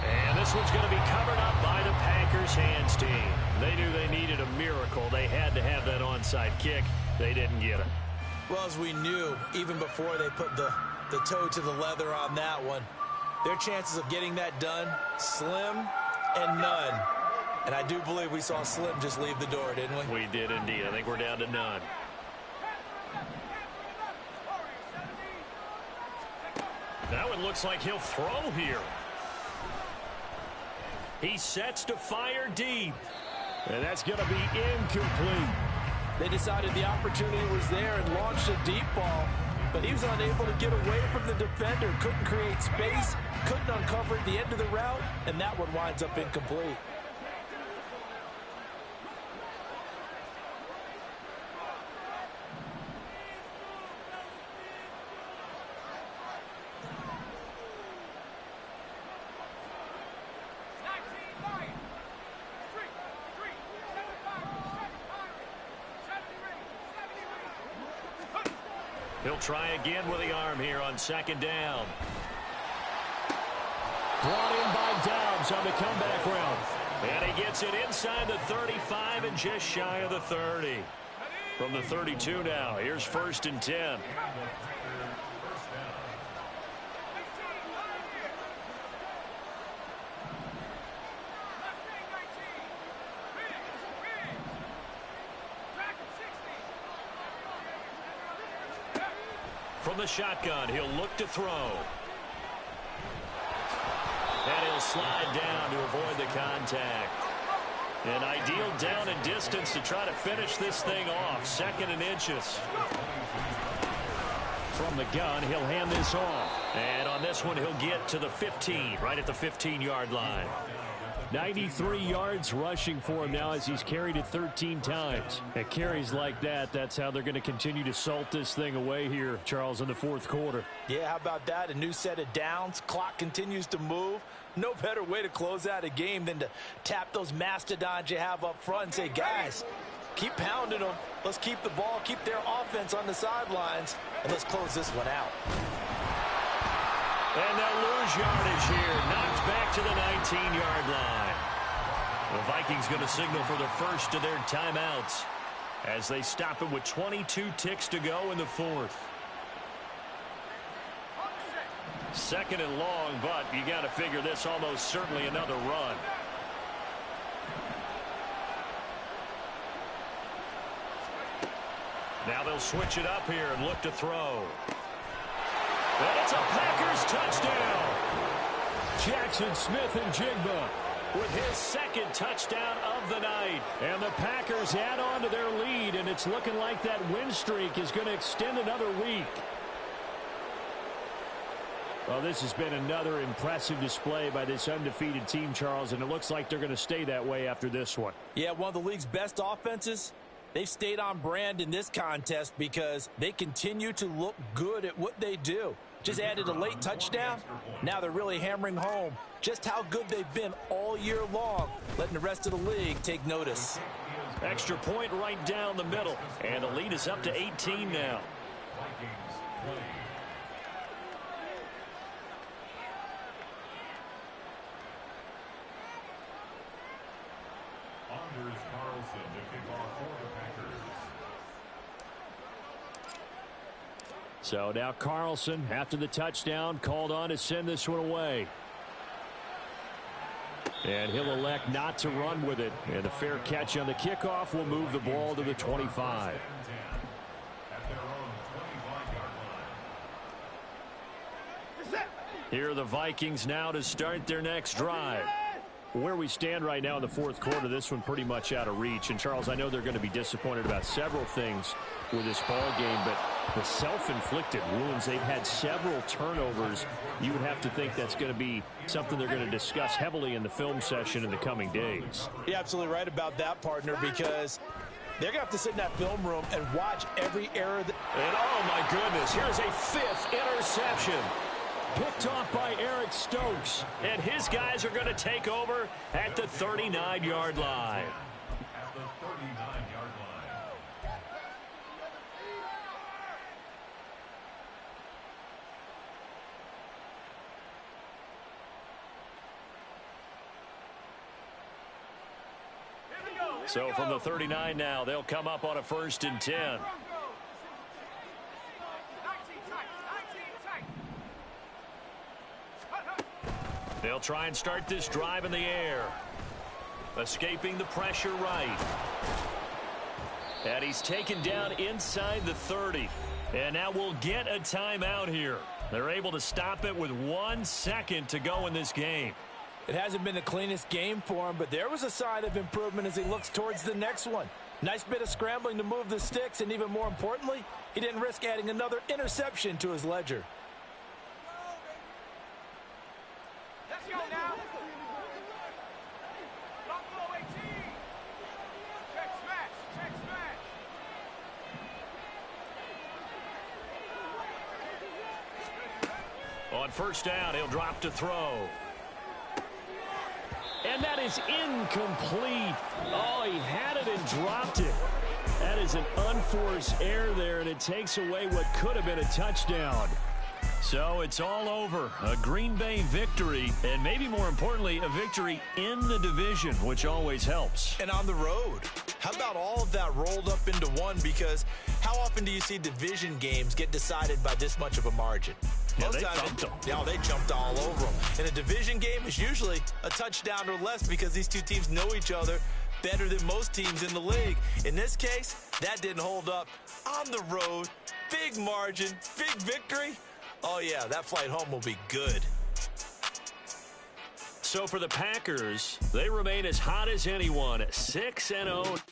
And this one's going to be covered up by the Packers hands team. They knew they needed a miracle. They had to have that onside kick. They didn't get it. Well, as we knew, even before they put the toe to the leather on that one, their chances of getting that done, slim and none. And I do believe we saw Slim just leave the door, didn't we? We did indeed. I think we're down to none. Now it looks like he'll throw here. He sets to fire deep. And that's going to be incomplete. They decided the opportunity was there and launched a deep ball, but he was unable to get away from the defender, couldn't create space, couldn't uncover at the end of the route, and that one winds up incomplete. He'll try again with the arm here on 2nd down. Brought in by Doubs on the comeback route. And he gets it inside the 35 and just shy of the 30. From the 32 now, here's 1st and 10. From the shotgun, he'll look to throw. And he'll slide down to avoid the contact. An ideal down and distance to try to finish this thing off. 2nd and inches. From the gun, he'll hand this off. And on this one, he'll get to the 15, right at the 15-yard line. 93 yards rushing for him now as he's carried it 13 times. At carries like that, that's how they're going to continue to salt this thing away here, Charles, in the 4th quarter. Yeah, how about that? A new set of downs. Clock continues to move. No better way to close out a game than to tap those mastodons you have up front and say, guys, keep pounding them. Let's keep the ball, keep their offense on the sidelines, and let's close this one out. And they'll lose yardage here. Knocked back to the 19-yard line. The Vikings going to signal for the first of their timeouts as they stop it with 22 ticks to go in the 4th. 2nd and long, but you got to figure this almost certainly another run. Now they'll switch it up here and look to throw. And it's a Packers touchdown. Jackson Smith-Njigba with his 2nd touchdown of the night. And the Packers add on to their lead, and it's looking like that win streak is going to extend another week. Well, this has been another impressive display by this undefeated team, Charles, and it looks like they're going to stay that way after this one. Yeah, one of the league's best offenses. They've stayed on brand in this contest because they continue to look good at what they do. Just added a late touchdown. Now they're really hammering home just how good they've been all year long, letting the rest of the league take notice. Extra point right down the middle, and the lead is up to 18 now. Anders Carlson to kick off for the Packers. So now Carlson, after the touchdown, called on to send this one away. And he'll elect not to run with it. And a fair catch on the kickoff will move the ball to the 25. At their own 25-yard line. Here are the Vikings now to start their next drive. Where we stand right now in the 4th quarter, this one pretty much out of reach. And, Charles, I know they're going to be disappointed about several things with this ball game, but the self-inflicted wounds, they've had several turnovers. You would have to think that's going to be something they're going to discuss heavily in the film session in the coming days. You're absolutely right about that, partner, because they're going to have to sit in that film room and watch every error. And, oh, my goodness, here's a 5th interception. Picked off by Eric Stokes. And his guys are going to take over at the 39-yard line. At the 39-yard line. So from the 39 now, they'll come up on a 1st and 10. They'll try and start this drive in the air. Escaping the pressure right. And he's taken down inside the 30. And now we'll get a timeout here. They're able to stop it with 1 second to go in this game. It hasn't been the cleanest game for him, but there was a sign of improvement as he looks towards the next one. Nice bit of scrambling to move the sticks, and even more importantly, he didn't risk adding another interception to his ledger. Let's go now. Buffalo 18. Check smash. Check smash. On 1st down, he'll drop to throw. And that is incomplete. Oh, he had it and dropped it. That is an unforced error there, and it takes away what could have been a touchdown. So it's all over. A Green Bay victory, and maybe more importantly, a victory in the division, which always helps. And on the road. How about all of that rolled up into one? Because how often do you see division games get decided by this much of a margin? Yeah, they thumped them. Yeah, they jumped all over them. In a division game, it's usually a touchdown or less because these two teams know each other better than most teams in the league. In this case, that didn't hold up. On the road, big margin, big victory. Oh, yeah, that flight home will be good. So for the Packers, they remain as hot as anyone, 6-0.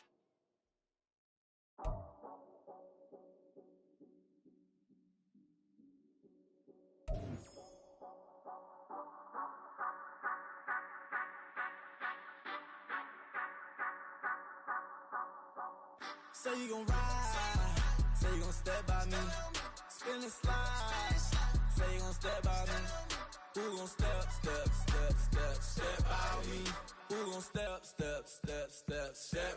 Say you gon' ride, say you gon' step by me, spin and slide, say you gon' step by me, who gon' step by me, who gon' step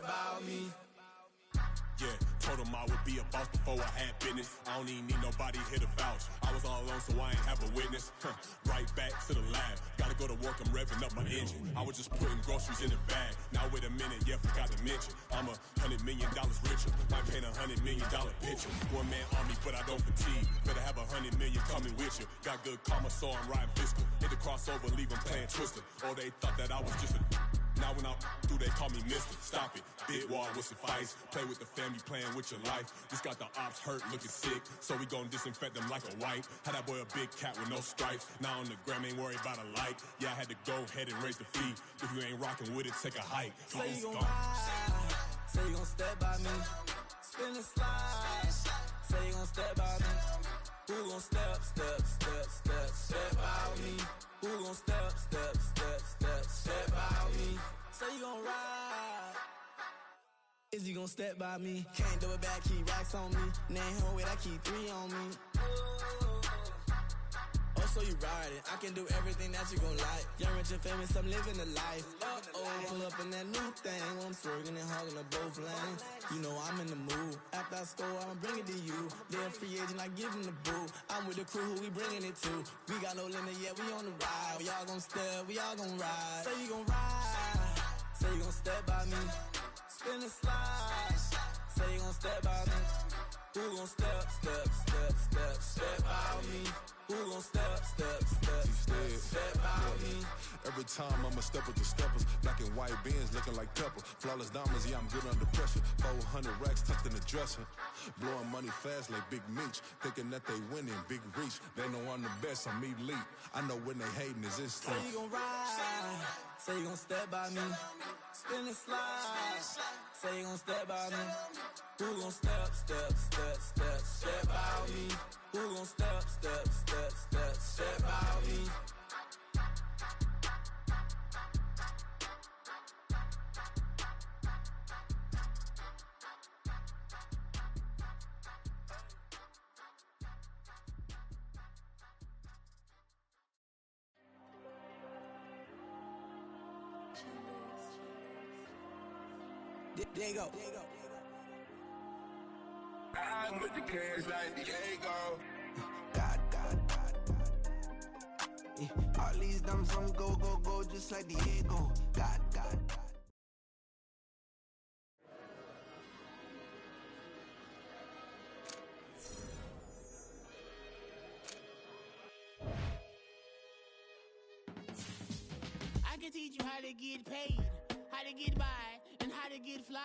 by me. Yeah, told him I would be a boss before I had business. I don't even need nobody here to vouch. I was all alone, so I ain't have a witness. Right back to the lab. Gotta go to work, I'm revving up my engine. I was just putting groceries in the bag. Now wait a minute, yeah, forgot to mention. I'm $100 million richer. Might paint $100 million picture. One man army, but I don't fatigue. Better have $100 million coming with you. Got good karma, so I'm riding fiscal. Hit the crossover, leave them playing Twister. Or they thought that I was just a... Now when I'm through, they call me Mister. Stop it. Big wall with suffice. Play with the family, playing with your life. Just got the ops hurt, looking sick. So we gon' disinfect them like a wipe. Had that boy a big cat with no stripes. Now on the gram, ain't worried about a like. Yeah, I had to go ahead and raise the fee. If you ain't rocking with it, take a hike. Say you gon' ride, say you gon' step by me, spin and slide, say you gon' step by me, who gon' step by me, who gon' step by me, say you gon' ride, is you gon' step by me, can't do it back, keep racks on me, name home with I keep 3 on me. Oh, so you ride it. I can do everything that you gon' like. Young, rich, and famous, I'm living the life. Pull up in that new thing. When I'm swerving and hogging up both lanes. You know I'm in the mood. After I score, I'ma bring it to you. They're a free agent, I give them the boo. I'm with the crew, who we bringing it to. We got no limit yet, we on the ride. We all gon' step, we all gon' ride. Say you gon' ride. Say you gon' step by me. Spin and slide. Say you gon' step by me. Who gon' step by me? Who gon' step by me? Every time I'm a step with the steppers. Black and white beans looking like pepper. Flawless diamonds, yeah, I'm good under pressure. 400 racks tucked in the dresser. Blowing money fast like Big Meech. Thinking that they winning, big reach. They know I'm the best, I'm elite. I know when they hating is instinct. Say you gon' ride, say you gon' step by me. Spin and slide, say you gon' step by me. Who gon' step by me? Who gon' step by me? There you go. I put the cash like Diego. God. Yeah. All these dumb songs go, just like Diego. God. I can teach you how to get paid, how to get by, and how to get fly.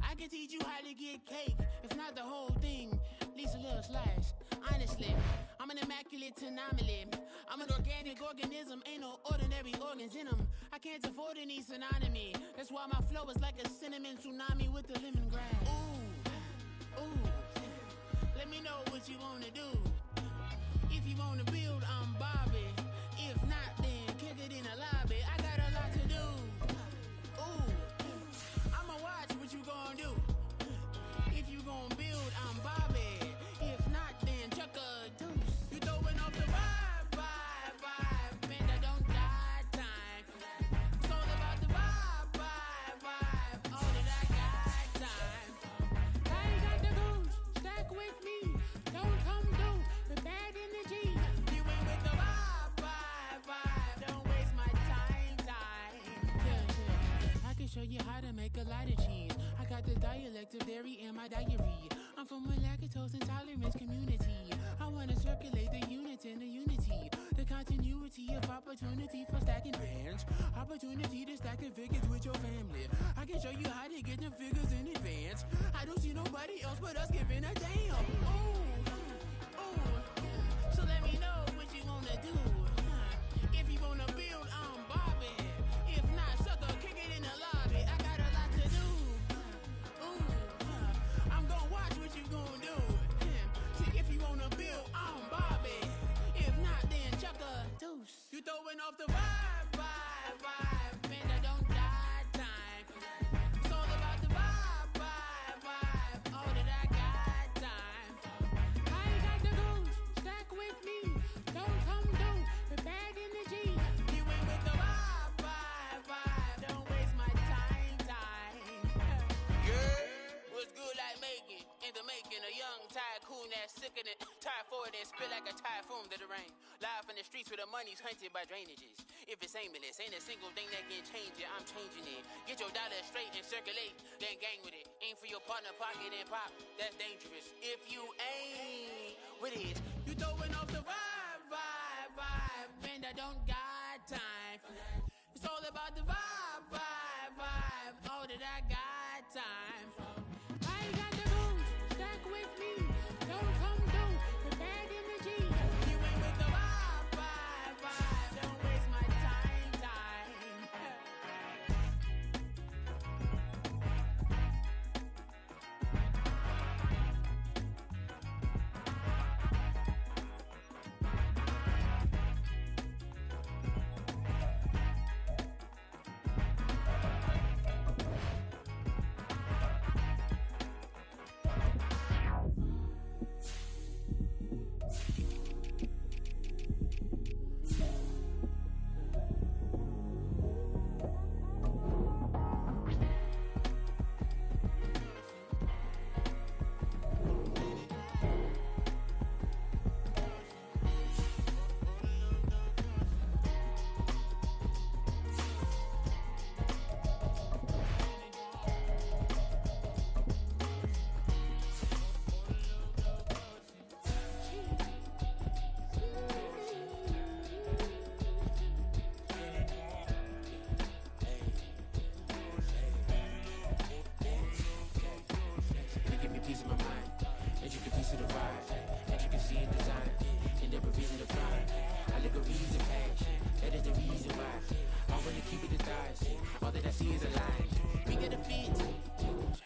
I can teach you how to get cake, if not the whole thing, at least a little slice. Honestly, I'm an immaculate anomaly. I'm an organic organism, ain't no ordinary organs in them. I can't afford any synonymy. That's why my flow is like a cinnamon tsunami with the lemongrass. Ooh, let me know what you wanna do. If you wanna build, I'm Bobby. If not, then kick it in the lobby. I got a lot to do. Ooh, I'ma watch what you gon' do. If you gon' build, I'm Bobby. If not, then chuck a deuce. You throwing off the vibe. Man, I don't die time. It's all about the vibe. All that I got time. I ain't got the goose. Stack with me. Don't come through with bad energy. You ain't with the vibe. Don't waste my time. Yeah. I can show you how to make a lot of cheese. I got the dialect of dairy in my diary. I'm from a lactose intolerance community. I wanna circulate the units in the unity. The continuity of opportunity for stacking bands. Opportunity to stack the figures with your family. I can show you how to get the figures in advance. I don't see nobody else but us giving a damn. Ooh. So let me know what you wanna do. If you wanna build, I'm off the vibe, and I don't got time for that. It's all about the vibe, all that I got time for. I ain't got the goose, stack with me. Don't come through with bad energy. You ain't with the vibe, don't waste my time. Yeah, what's good like making, in the making, a young tycoon that's sicker than tie forward and spit like a typhoon to the rain. Live in the streets where the money's hunted by drainages. If it's aimless, ain't a single thing that can change it, I'm changing it. Get your dollar straight and circulate, then gang with it. Aim for your partner, pocket and pop, that's dangerous. If you ain't with it, you throwing off the vibe, and I don't got time for that. It's all about the vibe, all that I got time for. I ain't got the goose, stack with me. Don't come through with bad energy. You ain't with the vibe, don't waste my time.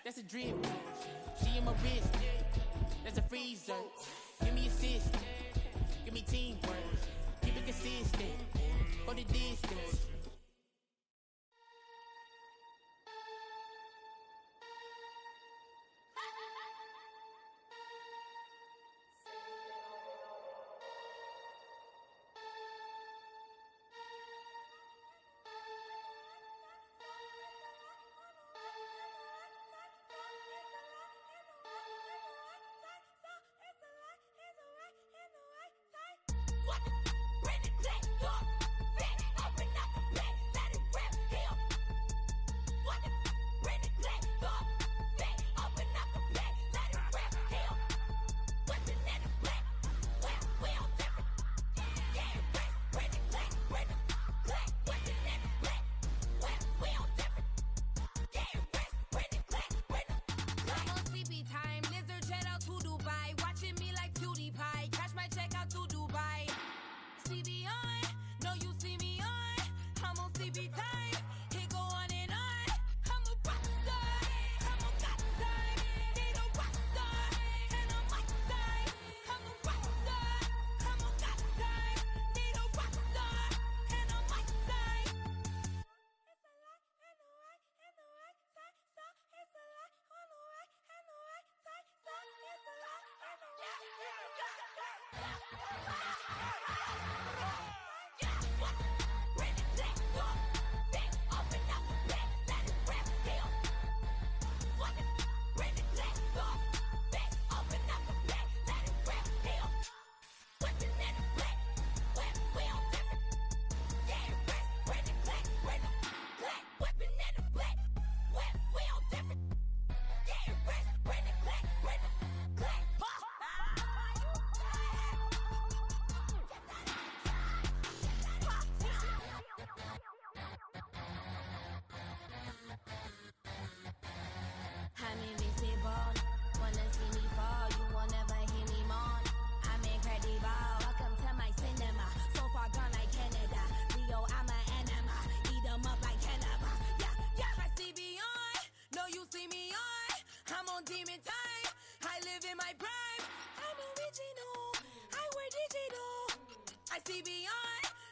That's a drip. She in my wrist. That's a freezer. Give me assist. Give me teamwork. Keep it consistent. For the distance.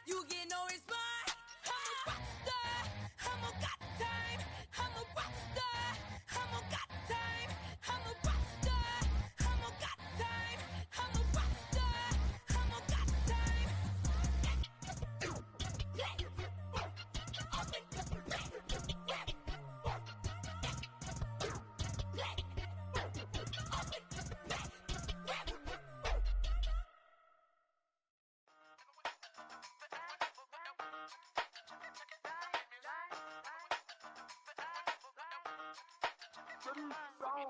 You get no response. I'm a rock star. I'm a got time. I'm a rock star. I'm a got time. I'm a rock star. I'm a got time. I'm a rock star. I'm a got time.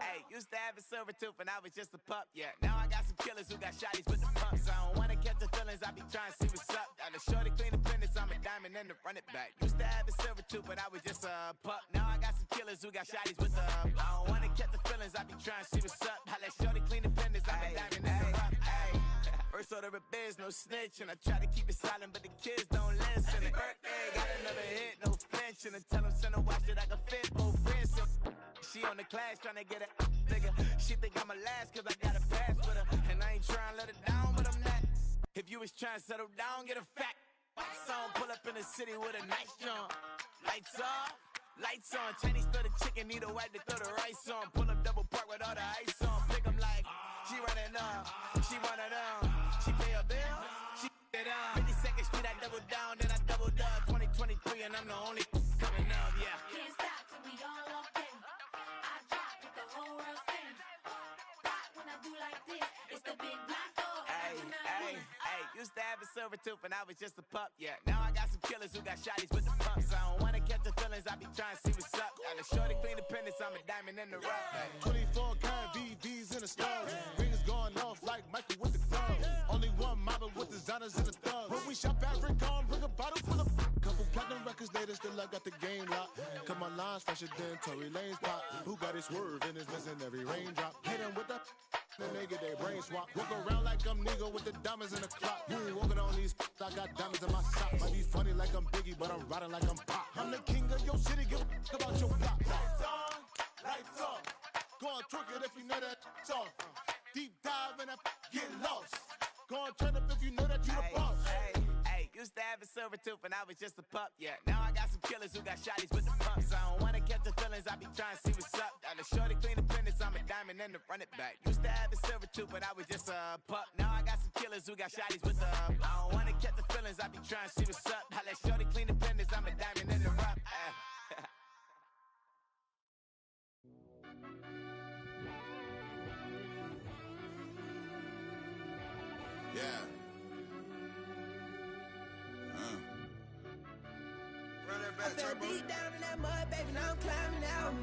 Hey, used to have a silver tooth when I was just a pup, yeah. Now I got some killers who got shotties with the pumps. I don't wanna catch the feelings, I be trying to see what's up. Got a shorty clean the fitness, I'm a diamond and to run it back. Used to have a silver tooth when I was just a pup. Now I got some killers who got shotties with the I don't wanna catch the feelings, I be trying to see what's up. I let shorty clean the fitness, I'm a diamond and to run. First order of biz, no snitch, and I try to keep it silent, but the kids don't listen. And birthday, got another hit, no flinch, and I tell them send a watch that I can fit both wrists. She on the class trying to get it bigger. She think I'm a last cause I got a pass with her. And I ain't trying to let her down, but I'm not. If you was trying to settle down, get a fat song. Pull up in the city with a nice jump. Lights off, lights on. Chinese throw the chicken, need a wipe to throw the rice on. Pull up double park with all the ice on. Pick 'em like, she running up, she one of them. She pay her bill, she it up. 52nd Street, I double down, then I doubled up. 2023 and I'm the only coming up, yeah. Can't stop till we all walk in. I drop it, the whole world sings. Rock when I do like this, it's the big black dog. Hey, used to have a silver tooth when I was just a pup, yeah. Now I got some killers who got shotties with the pumps. I don't wanna catch the feelings, I be trying to see what's up. Got a shorty clean the pendants, I'm a diamond in the rough. 24 karat VVs in the stars. Rings going off like Michael with the club. Only one mobbing with designers in the thugs. When we shop at Rick on, bring a bottle full of couple platinum records later, still I got the game locked. Cause my lines fresher than Tory Lane's pop. Who got his swerve and is missing every raindrop. Hit him with the then they get their brain swap. Walk around like I'm nigga with the diamonds in the clock. You ain't walking on these I got diamonds in my socks. Might be funny like I'm Biggie, but I'm riding like I'm Pop. I'm the king of your city, give a about your block. Lights on, lights off. Go on, twerk it if you know that off. Deep dive and get lost. Go on, turn up if you know that you the boss. Hey, used to have a silver tooth when I was just a pup, yeah. Now I got some killers who got shotties with the pumps. I don't wanna catch the feelings, I be trying to see what's up. Got a shorty clean the pendants, I'm a diamond and to run it back. Used to have a silver tooth when I was just a pup. Now I got some killers who got shotties with the I don't wanna catch the feelings, I be trying to see what's up. I let shorty clean the pendants, I'm a diamond and to run. Yeah. Run that back, I fell Turbo. deep down in that mud, baby, now I'm climbing out.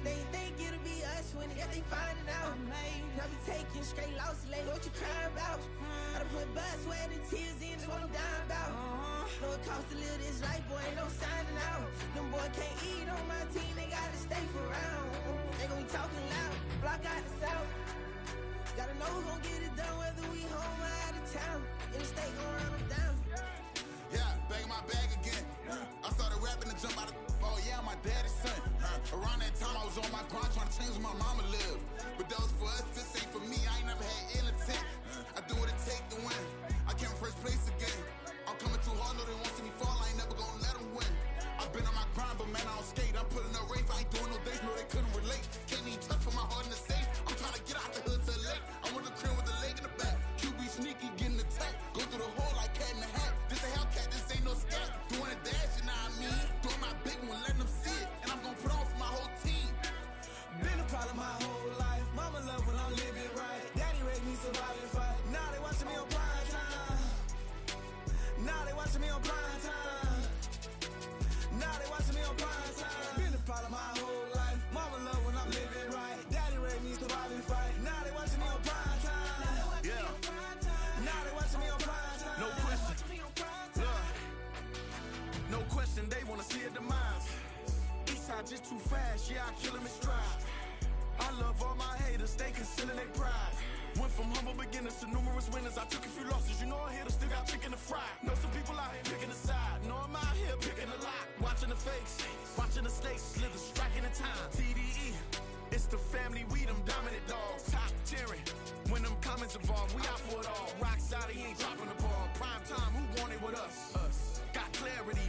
They think it'll be us when they finding out. I be taking straight losses lately, what you crying about? I done put blood, sweat, and tears in, that's what I'm dying about. Know it costs to live this life, boy, ain't no signing out. Them boy can't eat on my team, they gotta stay for round. They gon' be talking loud, block out the south. Gotta know who gon' get it done, whether we home or out of town. In the state, gon' run them down. Yeah, bag my bag again. I started rapping to jump out of oh yeah, my daddy's son. Around that time I was on my grind trying to change where my mama lived. But that was for us, this ain't for me. I ain't never had ill intent. I do what it take to win. I came first place again. I'm coming too hard, no they won't see me fall. I ain't never gonna let them win. I've been on my grind, but man I don't skate. I'm putting up race, I ain't doing no days, no they couldn't relate. Can't even touch for my heart in the safe. I'm trying to get out the hood to the lake. I'm with the crib with the leg in the back. QB sneaky, getting attacked. Go through the hole like cat in the hat. This a Hellcat, this ain't no scat. Doing a dash, you know what I mean? Doing my big one, letting them see it. And I'm gonna put on for my whole team. Been a problem my whole life. Mama love when I'm living right. Daddy raised me survive and fight. Now they watching me on prime time. Now they watching me on prime time. Now they watching me on prime time. Been a problem my whole life. Mama love when I'm living right. Daddy raised me survive and fight. Now they watching me on prime time. Yeah. Now they watching me on prime time. No question. No question, they wanna see a demise. Eastside just too fast, yeah, I kill him in stride. I love all my haters, they concealing their pride. Went from humble beginners to numerous winners. I took a few losses, you know I hit, still got chicken to fry. Know some people out here picking a side, know I'm out here picking a lot. Watching the fakes, watching the snakes slither, striking the time. TDE, it's the family, we them dominant dogs. Top tiering, when them comments involved, we out for it all. Rock solid, he ain't dropping the ball. Prime time, who want it with us? Us.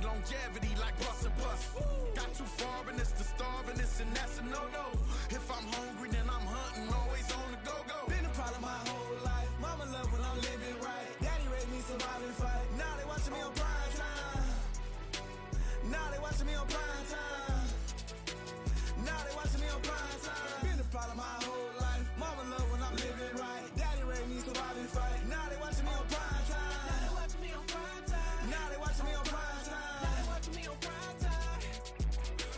longevity like bust and bust. Got too far and it's the starving, this and that's a no-no. If I'm hungry, then I'm hunting, always on the go-go. Been a problem my whole life. Mama love when I'm living right. Daddy raised me survive and fight. Now they watching me on prime time. Now they watching me on prime time. Now they watching me on prime time. Been a problem my whole life. Mama love when I'm living right. Daddy raised me survive and fight. Now they watching me on prime time. Now they watching me on prime time. Now they watching me on prime time. Now they watching me on prime time.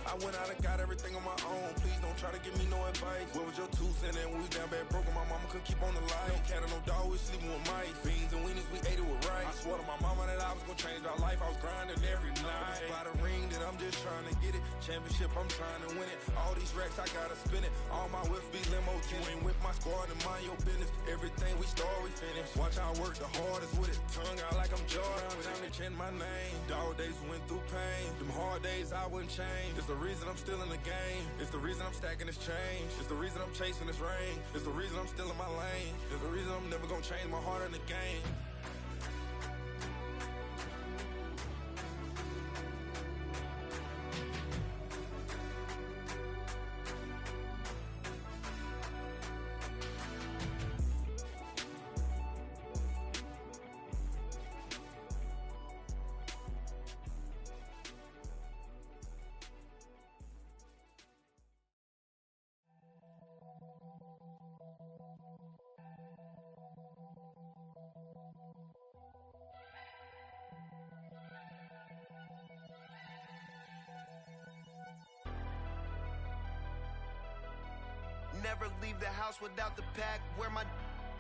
I went out and got everything on my own. Please don't try to give me no advice. What was your 2 cents? And we was down bad broke, and my mama couldn't keep on the light. No cat and no dog, we sleeping with mice. Beans and weenies, we ate it with rice. I swore to my mama that I was gonna change our life. I was grinding every night. By the ring that I'm just trying to get it. Championship, I'm trying to win it. All these racks, I gotta spin it. All my whips be limo tinted. Ain't with my squad and mind your business. Everything we start, we finish. Watch I work the hardest with it. Tongue out like I'm Jordan. Time to change my name. Dog days went through pain. Them hard days I wouldn't change. It's the reason I'm still in the game. It's the reason I'm stacking this change. It's the reason I'm chasing this rain. It's the reason I'm still in my lane. It's the reason I'm never gonna change my heart in the game. Never leave the house without the pack. Where my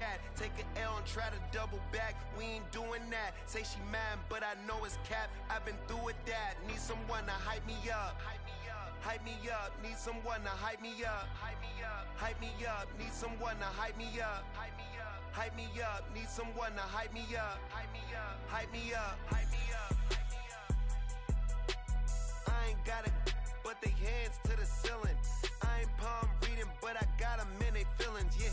at? Take an L and try to double back. We ain't doing that. Say she mad, but I know it's cap. I've been through with that. Need someone to hype me up. Hype me up. Need someone to hype me up. Hype me up. Need someone to hype me up. Hype me up. Need someone to hype me up. Hype me up. I ain't got it, but they hands to the ceiling. I ain't palm reading, but I got them in they feelings, yeah.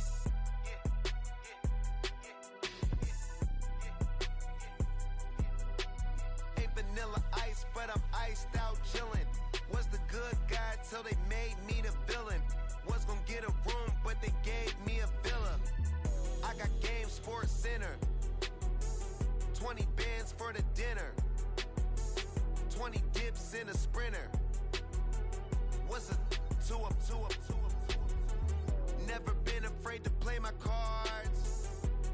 Ain't vanilla ice, but I'm iced out chillin'. Was the good guy till they made me the villain. Was gonna get a room, but they gave me a villa. I got Game Sports Center. 20 bands for the dinner. 20 dips in a Sprinter. What's a two up? Never been afraid to play my cards.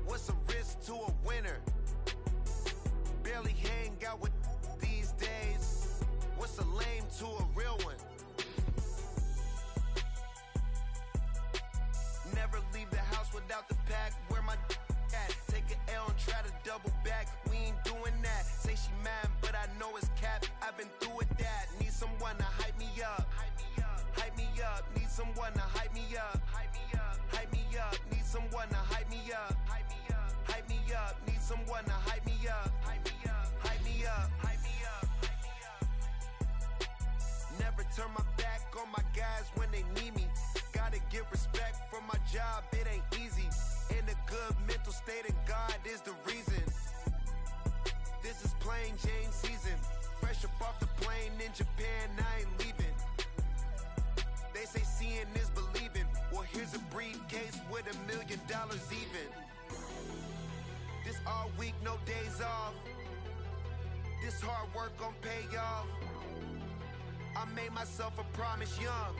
What's a risk to a winner? Barely hang out with these days. What's a lame to a real one? Never leave the house without the pack. Where my at? Take an L and try to double back. We ain't doing that. Say she mad, but I know it's cap. I've been through with that. Need someone to hype me up. Hype me up. Need someone to hype me up. Hype me up. Need someone to hype me up. Hype me up. Need someone to hype me up. Hype me up. Never turn my back on my guys when they need me. Gotta get respect for my job, it ain't easy. In a good mental state and God is the reason. This is plain Jane season. Fresh up off the plane in Japan, I ain't leaving. They say seeing is believing. Well, here's a briefcase with $1 million even. This all week, no days off. This hard work gon' pay off. I made myself a promise young.